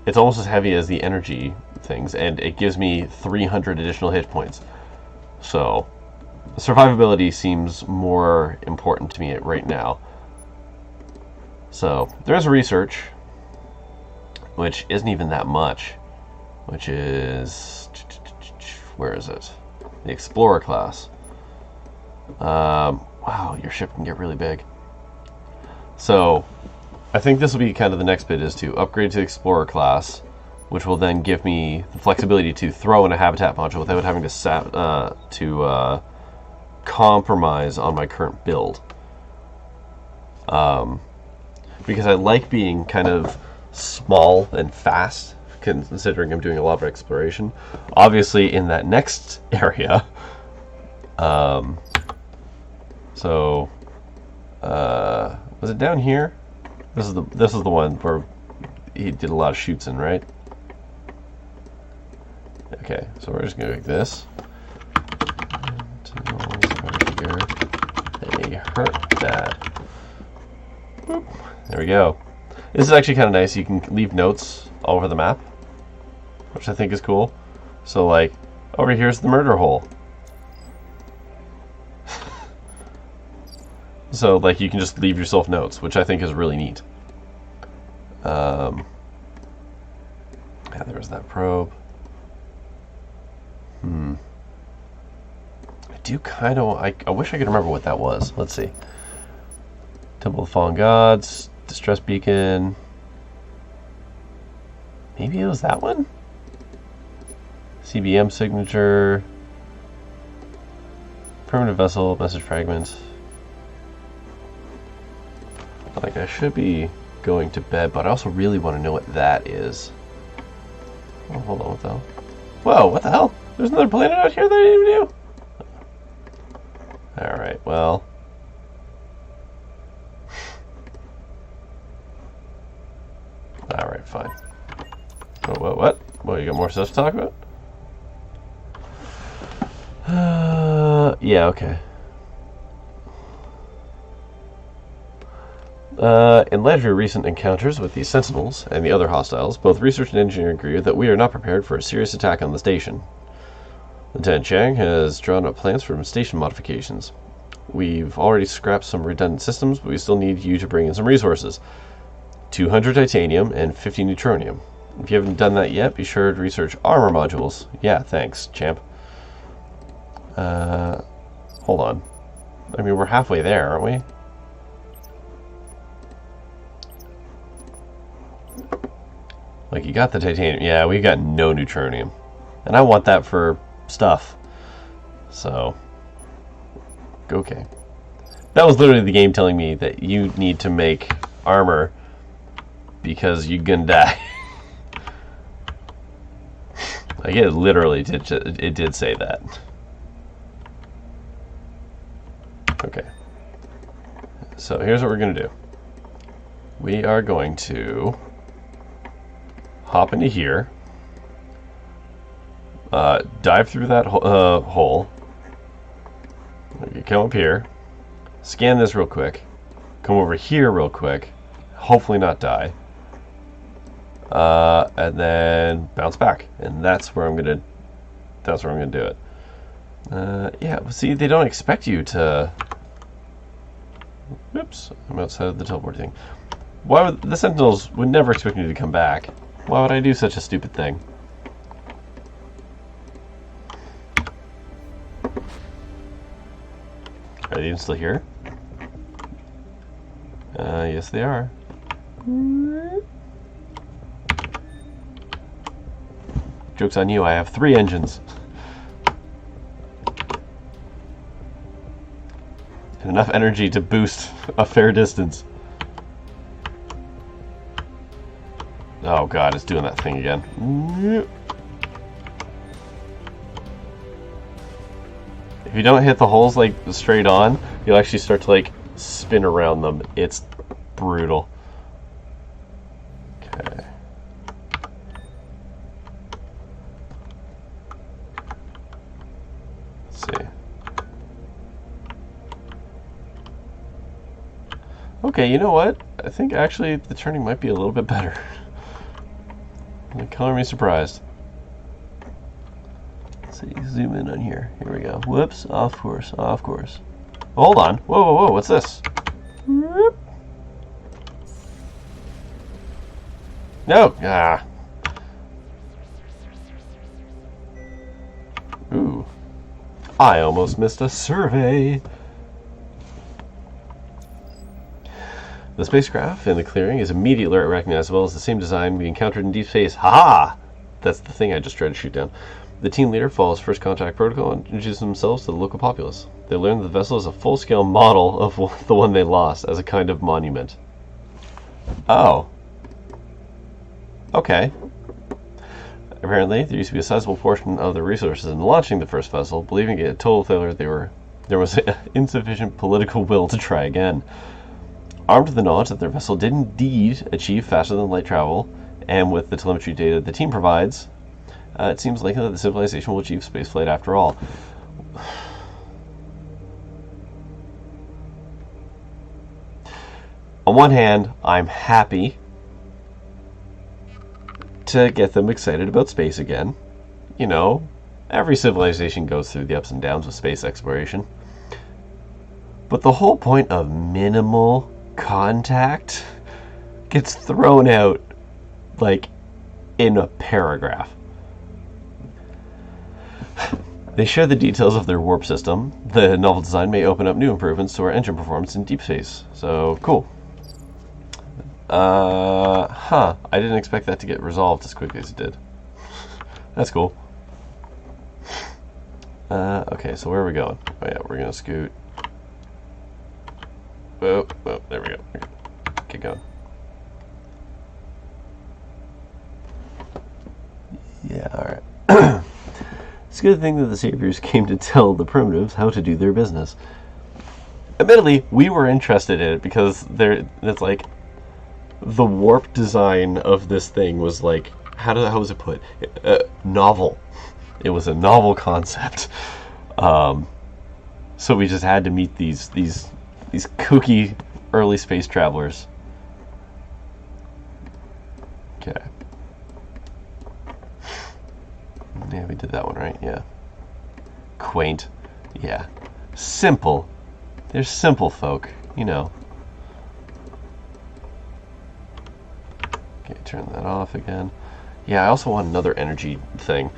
it's almost as heavy as the energy things, and it gives me 300 additional hit points. So, survivability seems more important to me right now. So, there's research, which isn't even that much, which is... where is it? The Explorer class. Wow, your ship can get really big. So, I think this will be kind of the next bit, is to upgrade to the Explorer class, which will then give me the flexibility to throw in a habitat module without having to compromise on my current build. Because I like being kind of small and fast, considering I'm doing a lot of exploration. Obviously, in that next area, was it down here? This is the one where he did a lot of shoots in, right? Okay, so we're just gonna make this. They hurt that. Boop. There we go. This is actually kind of nice. You can leave notes all over the map, which I think is cool. So, like, over here's the murder hole. So, like, you can just leave yourself notes, which I think is really neat. Yeah, there was that probe. I do kind of... I wish I could remember what that was. Let's see. Temple of the Fallen Gods, Distress Beacon. Maybe it was that one? CBM signature. Permanent vessel, message fragment. Like, I should be going to bed, but I also really want to know what that is. Oh, hold on, what the hell? Whoa, what the hell? There's another planet out here that I didn't even do? Alright, well... Alright, fine. Oh, what? What, you got more stuff to talk about? Yeah, okay. In light of your recent encounters with the Sentinels and the other hostiles, both research and engineering agree that we are not prepared for a serious attack on the station. Lieutenant Chang has drawn up plans for station modifications. We've already scrapped some redundant systems, but we still need you to bring in some resources. 200 titanium and 50 neutronium. If you haven't done that yet, be sure to research armor modules. Yeah, thanks, champ. Hold on. I mean, we're halfway there, aren't we? Like, you got the titanium. Yeah, we got no neutronium. And I want that for stuff. So, okay. That was literally the game telling me that you need to make armor because you're gonna die. Like, it literally did say that. Okay. So here's what we're gonna do. We are going to hop into here, dive through that hole, come up here, scan this real quick, come over here real quick, hopefully not die, and then bounce back, and that's where I'm gonna do it. Yeah, see, they don't expect you to. Oops, I'm outside of the teleport thing. Why would the Sentinels would never expect me to come back? Why would I do such a stupid thing? Are they even still here? Yes they are. Joke's on you, I have 3 engines. And enough energy to boost a fair distance. Oh god, it's doing that thing again. If you don't hit the holes like straight on, you'll actually start to like spin around them. It's brutal. Okay. Let's see. Okay, you know what? I think actually the turning might be a little bit better. Color me surprised. Let's see, zoom in on here. Here we go. Whoops, off course, off course. Hold on. Whoa, whoa, whoa, what's this? Whoop. No! Ah. Ooh. I almost missed a survey. The spacecraft in the clearing is immediately recognizable as the same design we encountered in deep space. Ha! That's the thing I just tried to shoot down. The team leader follows first contact protocol and introduces themselves to the local populace. They learn that the vessel is a full-scale model of the one they lost as a kind of monument. Oh. Okay. Apparently, there used to be a sizable portion of the resources in launching the first vessel. Believing it a total failure, there was insufficient political will to try again. Armed with the knowledge that their vessel did indeed achieve faster than light travel, and with the telemetry data the team provides, it seems likely that the civilization will achieve spaceflight after all. On one hand, I'm happy to get them excited about space again. You know, every civilization goes through the ups and downs with space exploration. But the whole point of minimal contact gets thrown out, like, in a paragraph. They share the details of their warp system. The novel design may open up new improvements to our engine performance in deep space. So, cool. I didn't expect that to get resolved as quickly as it did. That's cool. Okay, so where are we going? Oh yeah, we're gonna scoot. Oh, there we go. Keep going. Yeah, alright. It's a good thing that the Saviors came to tell the Primitives how to do their business. Admittedly, we were interested in it because it's like the warp design of this thing was like, how was it put? Novel. It was a novel concept. So we just had to meet these kooky early space travelers. Okay. Yeah, we did that one, right? Yeah. Quaint. Yeah. Simple. They're simple folk, you know. Okay, turn that off again. Yeah, I also want another energy thing.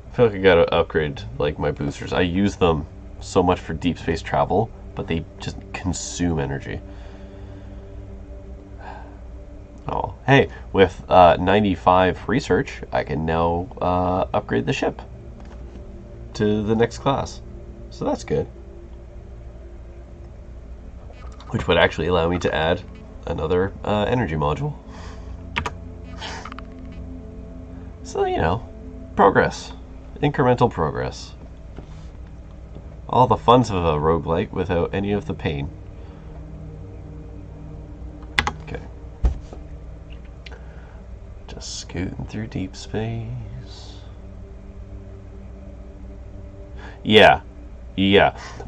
I feel like I gotta upgrade, like, my boosters. I use them so much for deep space travel, but they just consume energy. Oh, hey, with 95 research, I can now upgrade the ship to the next class. So that's good. Which would actually allow me to add another energy module. So, you know, progress. Incremental progress. All the funs of a roguelike without any of the pain. Okay. Just scooting through deep space. Yeah.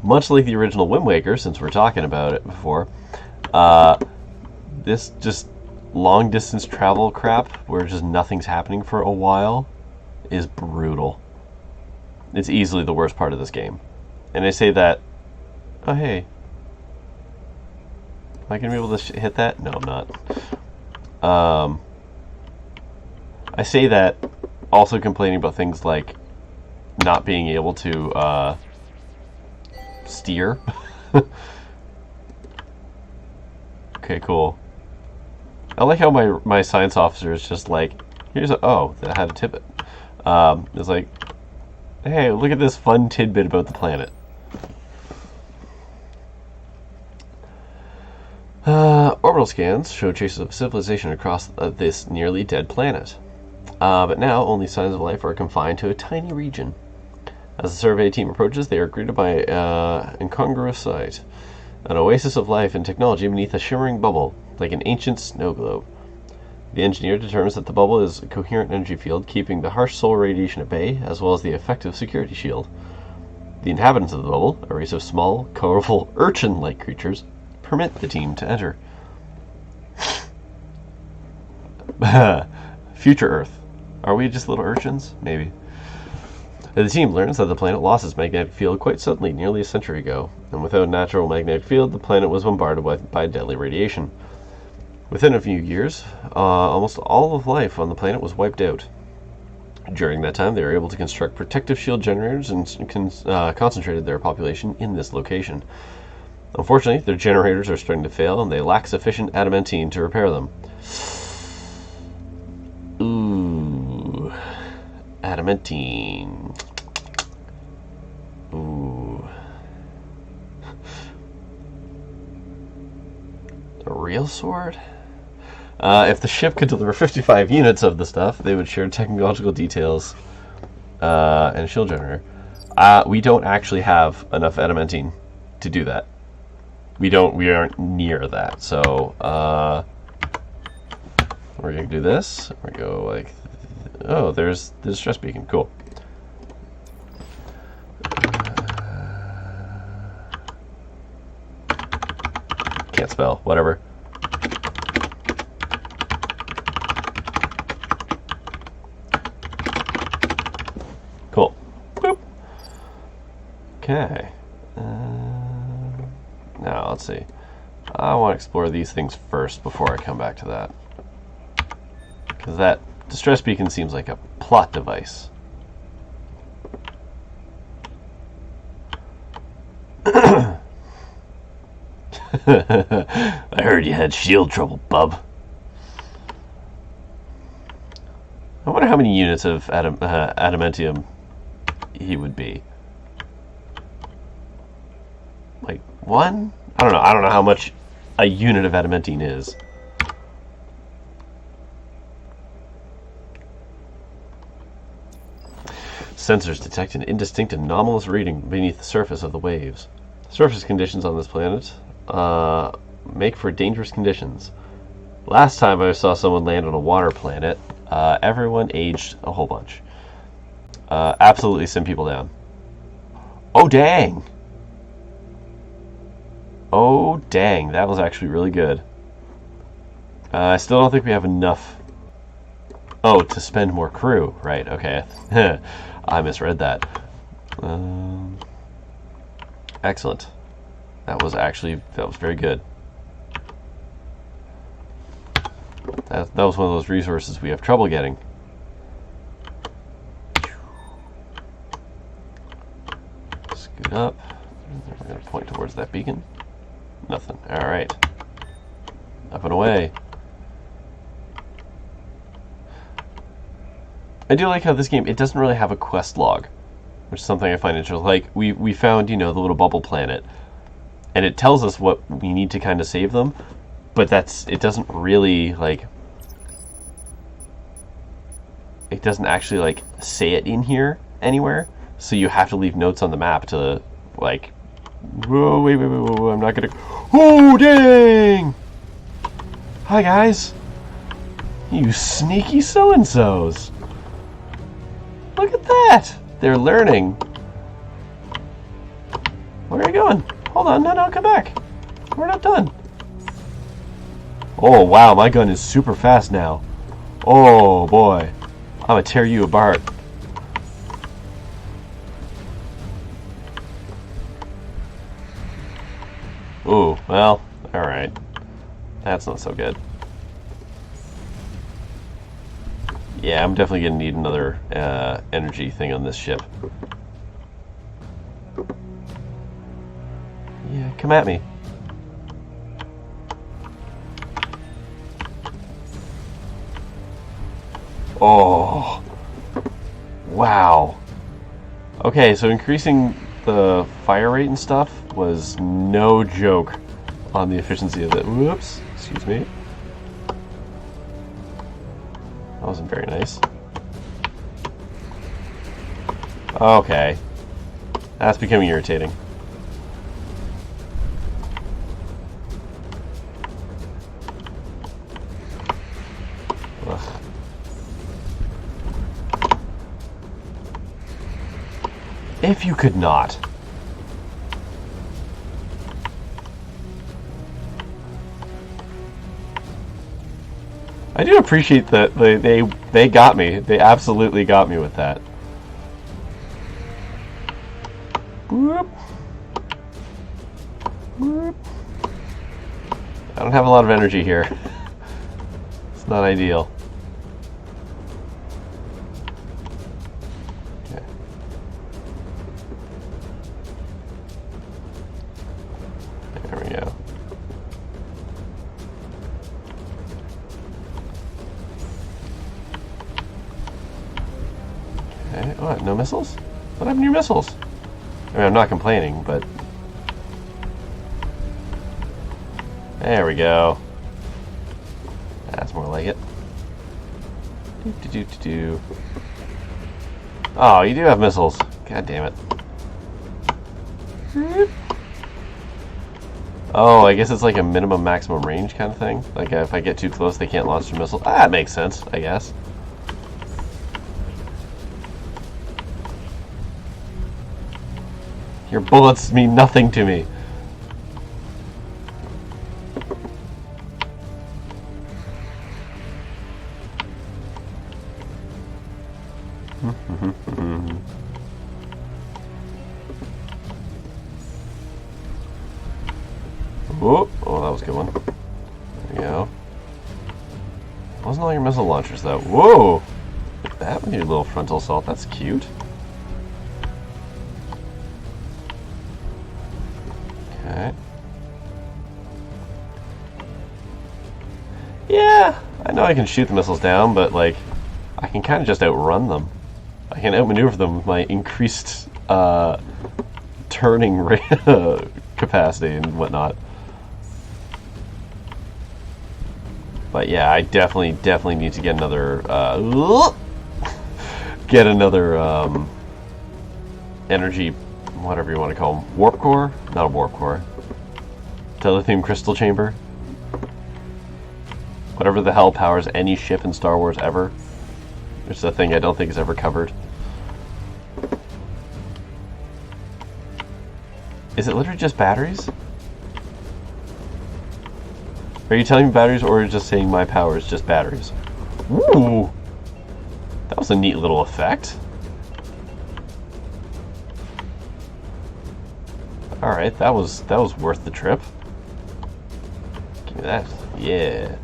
Much like the original Wind Waker, since we're talking about it before, this just long distance travel crap where just nothing's happening for a while is brutal. It's easily the worst part of this game. And I say that... Oh, hey. Am I going to be able to hit that? No, I'm not. I say that also complaining about things like not being able to steer. Okay, cool. I like how my science officer is just like, here's a... Oh, that had a tidbit. It's like... Hey, look at this fun tidbit about the planet. Orbital scans show traces of civilization across this nearly dead planet. But now, only signs of life are confined to a tiny region. As the survey team approaches, they are greeted by an incongruous sight. An oasis of life and technology beneath a shimmering bubble, like an ancient snow globe. The engineer determines that the bubble is a coherent energy field, keeping the harsh solar radiation at bay, as well as the effective security shield. The inhabitants of the bubble, a race of small, colorful, urchin-like creatures, permit the team to enter. Future Earth. Are we just little urchins? Maybe. The team learns that the planet lost its magnetic field quite suddenly, nearly a century ago, and without a natural magnetic field, the planet was bombarded by deadly radiation. Within a few years, almost all of life on the planet was wiped out. During that time, they were able to construct protective shield generators and concentrated their population in this location. Unfortunately, their generators are starting to fail, and they lack sufficient adamantine to repair them. Ooh. Adamantine. Ooh. A real sword? If the ship could deliver 55 units of the stuff, they would share technological details and a shield generator. We don't actually have enough adamantine to do that. We aren't near that. So we're gonna do this. We go like, oh, there's the distress beacon. Cool. Can't spell. Whatever. Okay. Now, let's see. I want to explore these things first before I come back to that. Because that distress beacon seems like a plot device. I heard you had shield trouble, bub. I wonder how many units of adamantium he would be. Like, one? I don't know. I don't know how much a unit of adamantine is. Sensors detect an indistinct anomalous reading beneath the surface of the waves. Surface conditions on this planet make for dangerous conditions. Last time I saw someone land on a water planet, everyone aged a whole bunch. Absolutely send people down. Oh, dang! Oh, dang. That was actually really good. I still don't think we have enough... Oh, to spend more crew. Right, okay. I misread that. Excellent. That was very good. That was one of those resources we have trouble getting. Scoot up. We're going to point towards that beacon. Nothing. Alright. Up and away. I do like how this game, it doesn't really have a quest log, which is something I find interesting. Like, we found, the little bubble planet, and it tells us what we need to kind of save them, but it doesn't really, it doesn't actually, say it in here anywhere, so you have to leave notes on the map to, whoa, wait, I'm not gonna... Oh, dang! Hi, guys. You sneaky so-and-sos. Look at that! They're learning. Where are you going? Hold on, no, come back. We're not done. Oh, wow, my gun is super fast now. Oh, boy. I'm gonna tear you apart. Ooh, well, alright. That's not so good. Yeah, I'm definitely going to need another energy thing on this ship. Yeah, come at me. Oh. Wow. Okay, so increasing the fire rate and stuff was no joke on the efficiency of it. Whoops. Excuse me. That wasn't very nice. Okay. That's becoming irritating. Ugh. If you could not. I do appreciate that they got me. They absolutely got me with that. Whoop. Whoop. I don't have a lot of energy here. It's not ideal. Okay. There we go. Okay, what? No missiles? What happened to your missiles? I mean, I'm not complaining, but... There we go. That's more like it. Do. Oh, you do have missiles. God damn it. Oh, I guess it's like a minimum maximum range kind of thing. Like if I get too close, they can't launch a missile. Ah, that makes sense, I guess. Your bullets mean nothing to me. Oh, oh, that was a good one. There we go. Wasn't all your missile launchers, though. Whoa! Look at that with your little frontal assault. That's cute. Okay. Yeah, I know I can shoot the missiles down, but, like, I can kind of just outrun them. I can outmaneuver them with my increased turning capacity and whatnot. But yeah, I definitely need to get another energy, whatever you want to call them, warp core, not a warp core, teletheme crystal chamber, whatever the hell powers any ship in Star Wars ever. It's a thing I don't think is ever covered. Is it literally just batteries? Are you telling me batteries, or are you just saying my power is just batteries? Ooh! That was a neat little effect. Alright, that was worth the trip. Give me that. Yeah.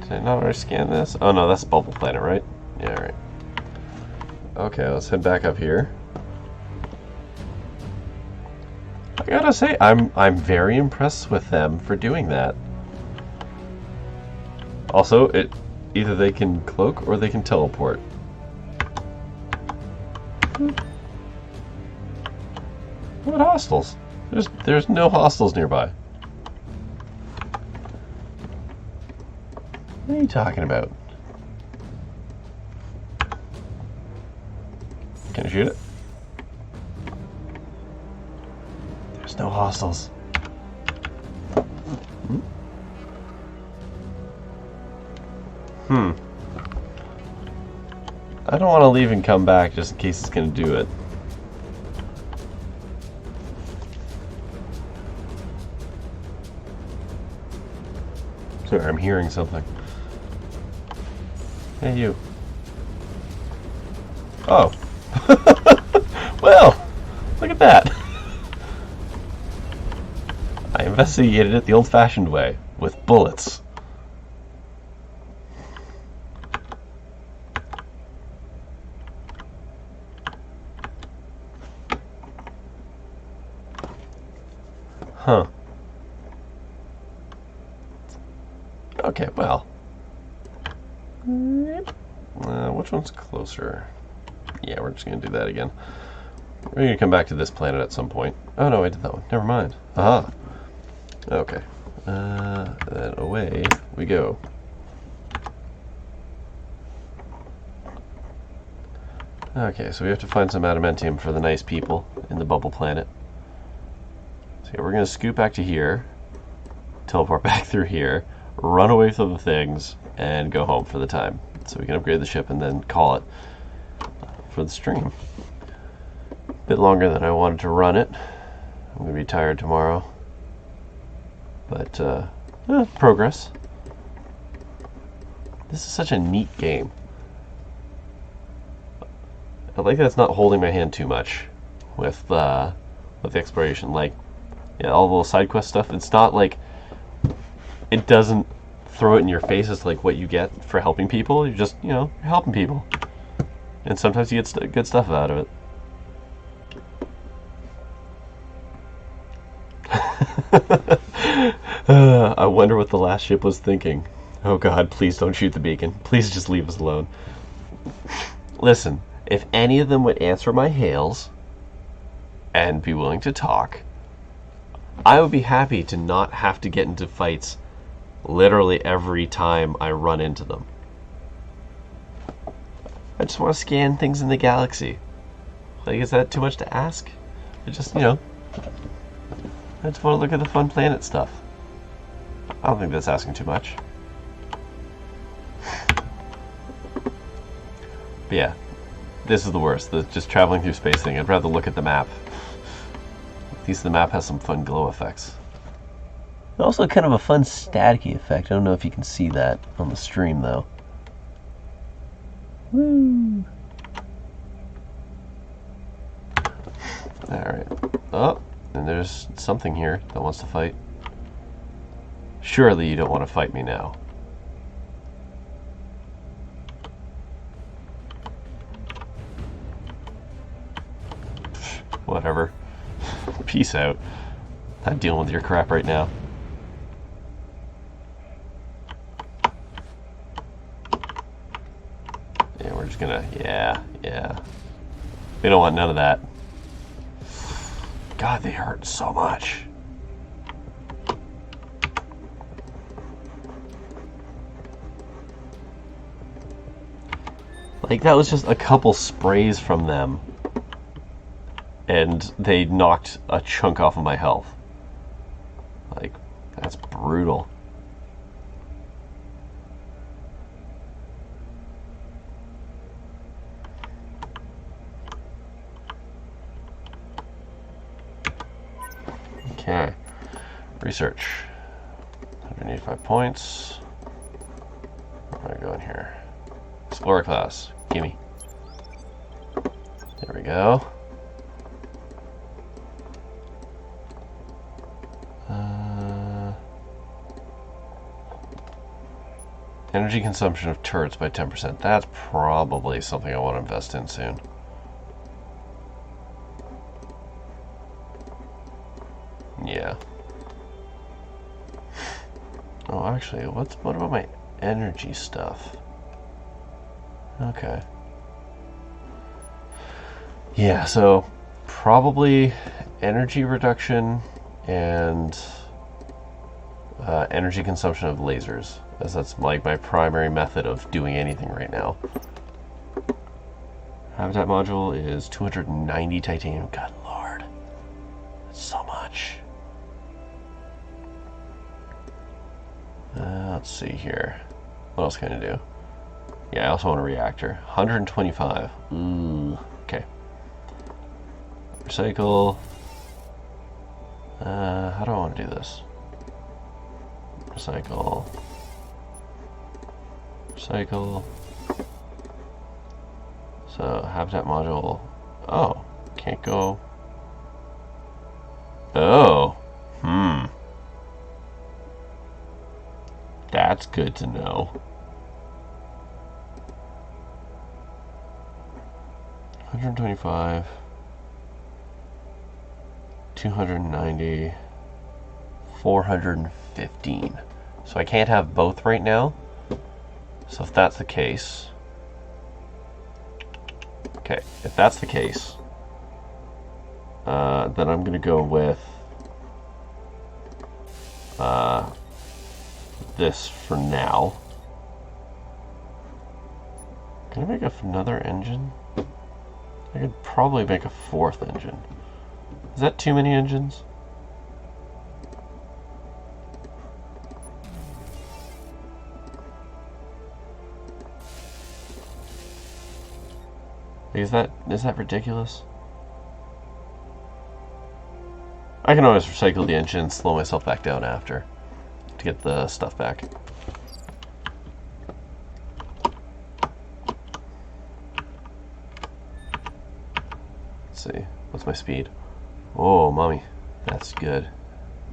Did I not already scan this? Oh no, that's Bubble Planet, right? Yeah, alright. Okay, let's head back up here. I gotta say, I'm very impressed with them for doing that. Also, either they can cloak or they can teleport. What hostiles? There's no hostiles nearby. What are you talking about? Can I shoot it? There's no hostiles. I don't want to leave and come back just in case it's going to do it. Sorry, I'm hearing something. Hey, you. Oh. Well, look at that. I investigated it the old-fashioned way, with bullets. Huh. Okay, well. Which one's closer? Yeah, we're just going to do that again. We're going to come back to this planet at some point. Oh no, I did that one. Never mind. Aha. Okay. Then away we go. Okay, so we have to find some adamantium for the nice people in the bubble planet. So yeah, we're going to scoot back to here, teleport back through here, run away from the things, and go home for the time. So we can upgrade the ship and then call it for the stream. A bit longer than I wanted to run it. I'm going to be tired tomorrow. But, progress. This is such a neat game. I like that it's not holding my hand too much with the exploration. Like, yeah, all the little side quest stuff. It's not like it doesn't throw it in your face as like what you get for helping people. You're just, you're helping people, and sometimes you get good stuff out of it. I wonder what the last ship was thinking. Oh God, please don't shoot the beacon. Please just leave us alone. Listen, if any of them would answer my hails and be willing to talk, I would be happy to not have to get into fights literally every time I run into them. I just want to scan things in the galaxy. Like, is that too much to ask? I just, I just want to look at the fun planet stuff. I don't think that's asking too much. But yeah, this is the worst. The just traveling through space thing. I'd rather look at the map. At least the map has some fun glow effects. Also kind of a fun staticky effect. I don't know if you can see that on the stream though. Woo! Alright. Oh, and there's something here that wants to fight. Surely you don't want to fight me now. Whatever. Peace out. Not dealing with your crap right now. Yeah, we're just gonna... Yeah. We don't want none of that. God, they hurt so much. Like, that was just a couple sprays from them. And they knocked a chunk off of my health. Like, that's brutal. Okay. Research. 185 points. Where am I going here? Explorer class. Gimme. There we go. Energy consumption of turrets by 10%. That's probably something I want to invest in soon. Yeah. Oh, actually, what about my energy stuff? Okay. Yeah, so probably energy reduction and energy consumption of lasers, as that's like my primary method of doing anything right now. Habitat module is 290 titanium. God lord. That's so much. Let's see here. What else can I do? Yeah, I also want a reactor. 125. Ooh, okay. Recycle. How do I want to do this? Recycle. Recycle. So, habitat module. Oh, can't go. Oh. That's good to know. 125. 290. 415. So I can't have both right now. So if that's the case... Okay, if that's the case, then I'm going to go with this for now. Can I make another engine? I could probably make a fourth engine. Is that too many engines? Is that ridiculous? I can always recycle the engine and slow myself back down after to get the stuff back. Let's see. What's my speed? Oh, mommy. That's good.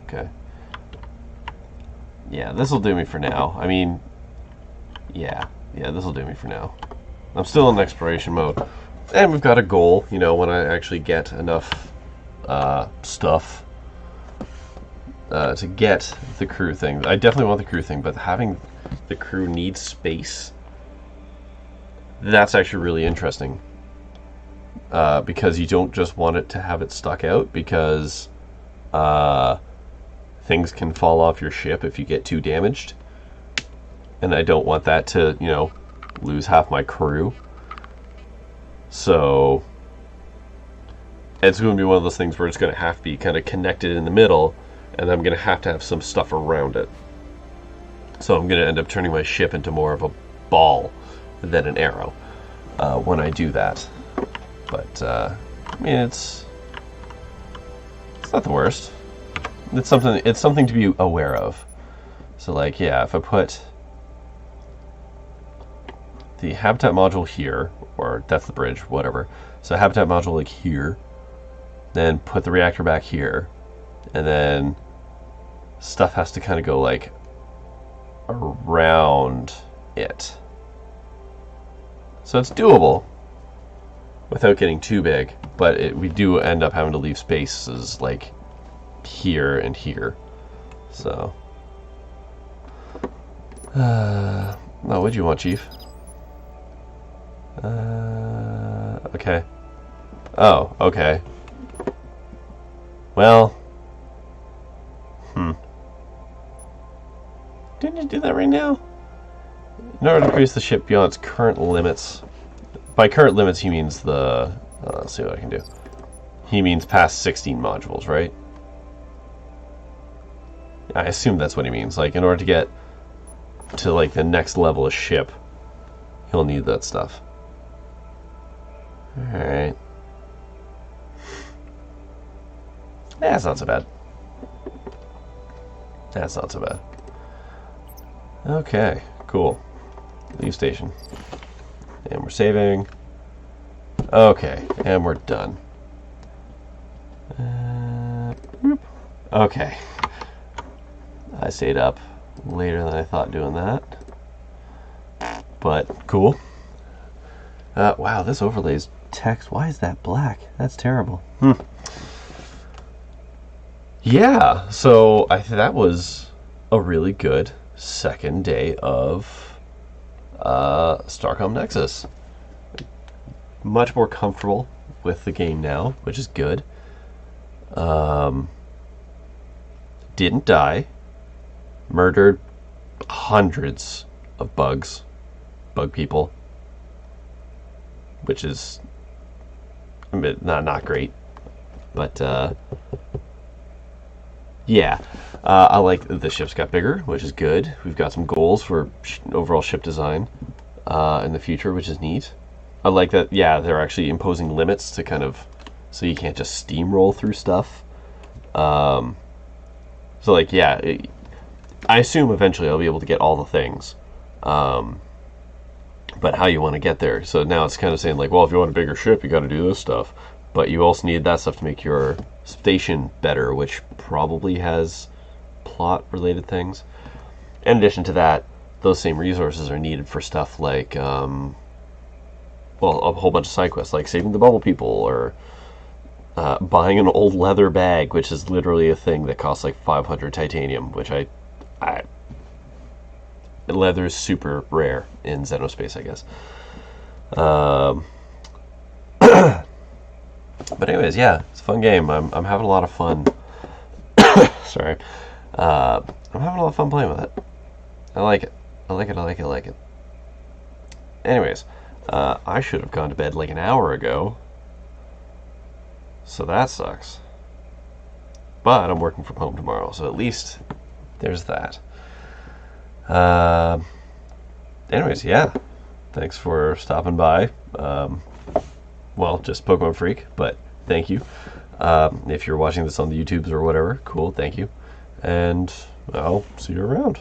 Okay. Yeah, this will do me for now. I mean, yeah, this will do me for now. I'm still in exploration mode. And we've got a goal, you know, when I actually get enough stuff to get the crew thing. I definitely want the crew thing, but having the crew need space, that's actually really interesting. Because you don't just want it to have it stuck out, because things can fall off your ship if you get too damaged. And I don't want that to, you know, lose half my crew. So it's going to be one of those things where it's going to have to be kind of connected in the middle, and I'm going to have some stuff around it. So I'm going to end up turning my ship into more of a ball than an arrow when I do that. But I mean, it's not the worst. It's something to be aware of. So like, yeah, if I put the habitat module here, or that's the bridge, whatever. So habitat module like here, then put the reactor back here, and then stuff has to kind of go like around it. So it's doable without getting too big, but we do end up having to leave spaces like here and here. So, no, what'd you want, Chief? Okay. Oh, okay. Well, didn't you do that right now? In order to increase the ship beyond its current limits. By current limits, he means the... let's see what I can do. He means past 16 modules, right? I assume that's what he means. Like, in order to get to, like, the next level of ship, he'll need that stuff. Alright. That's not so bad. That's not so bad. Okay, cool. Leave station. And we're saving. Okay, and we're done. Okay. I stayed up later than I thought doing that. But, cool. Wow, this overlay's text. Why is that black? That's terrible. Yeah, so that was a really good second day of Starcom Nexus. Much more comfortable with the game now, which is good. Didn't die. Murdered hundreds of bug people, which is not great, but yeah. I like the ship's got bigger, which is good. We've got some goals for overall ship design in the future, which is neat. I like that, yeah, they're actually imposing limits to kind of, so you can't just steamroll through stuff. So, like, yeah, I assume eventually I'll be able to get all the things. But how you want to get there. So now it's kind of saying, like, well, if you want a bigger ship, you got to do this stuff. But you also need that stuff to make your station better, which probably has plot-related things. In addition to that, those same resources are needed for stuff like, well, a whole bunch of side quests, like saving the bubble people, or buying an old leather bag, which is literally a thing that costs like 500 titanium, which leather is super rare in Xenospace, I guess. But anyways, yeah, it's a fun game. I'm having a lot of fun. Sorry. I'm having a lot of fun playing with it. I like it. I like it. Anyways, I should have gone to bed like an hour ago. So that sucks. But I'm working from home tomorrow, so at least there's that. Anyways, yeah. Thanks for stopping by. Well, just Pokemon Freak, but thank you. If you're watching this on the YouTubes or whatever, cool, thank you. And I'll see you around.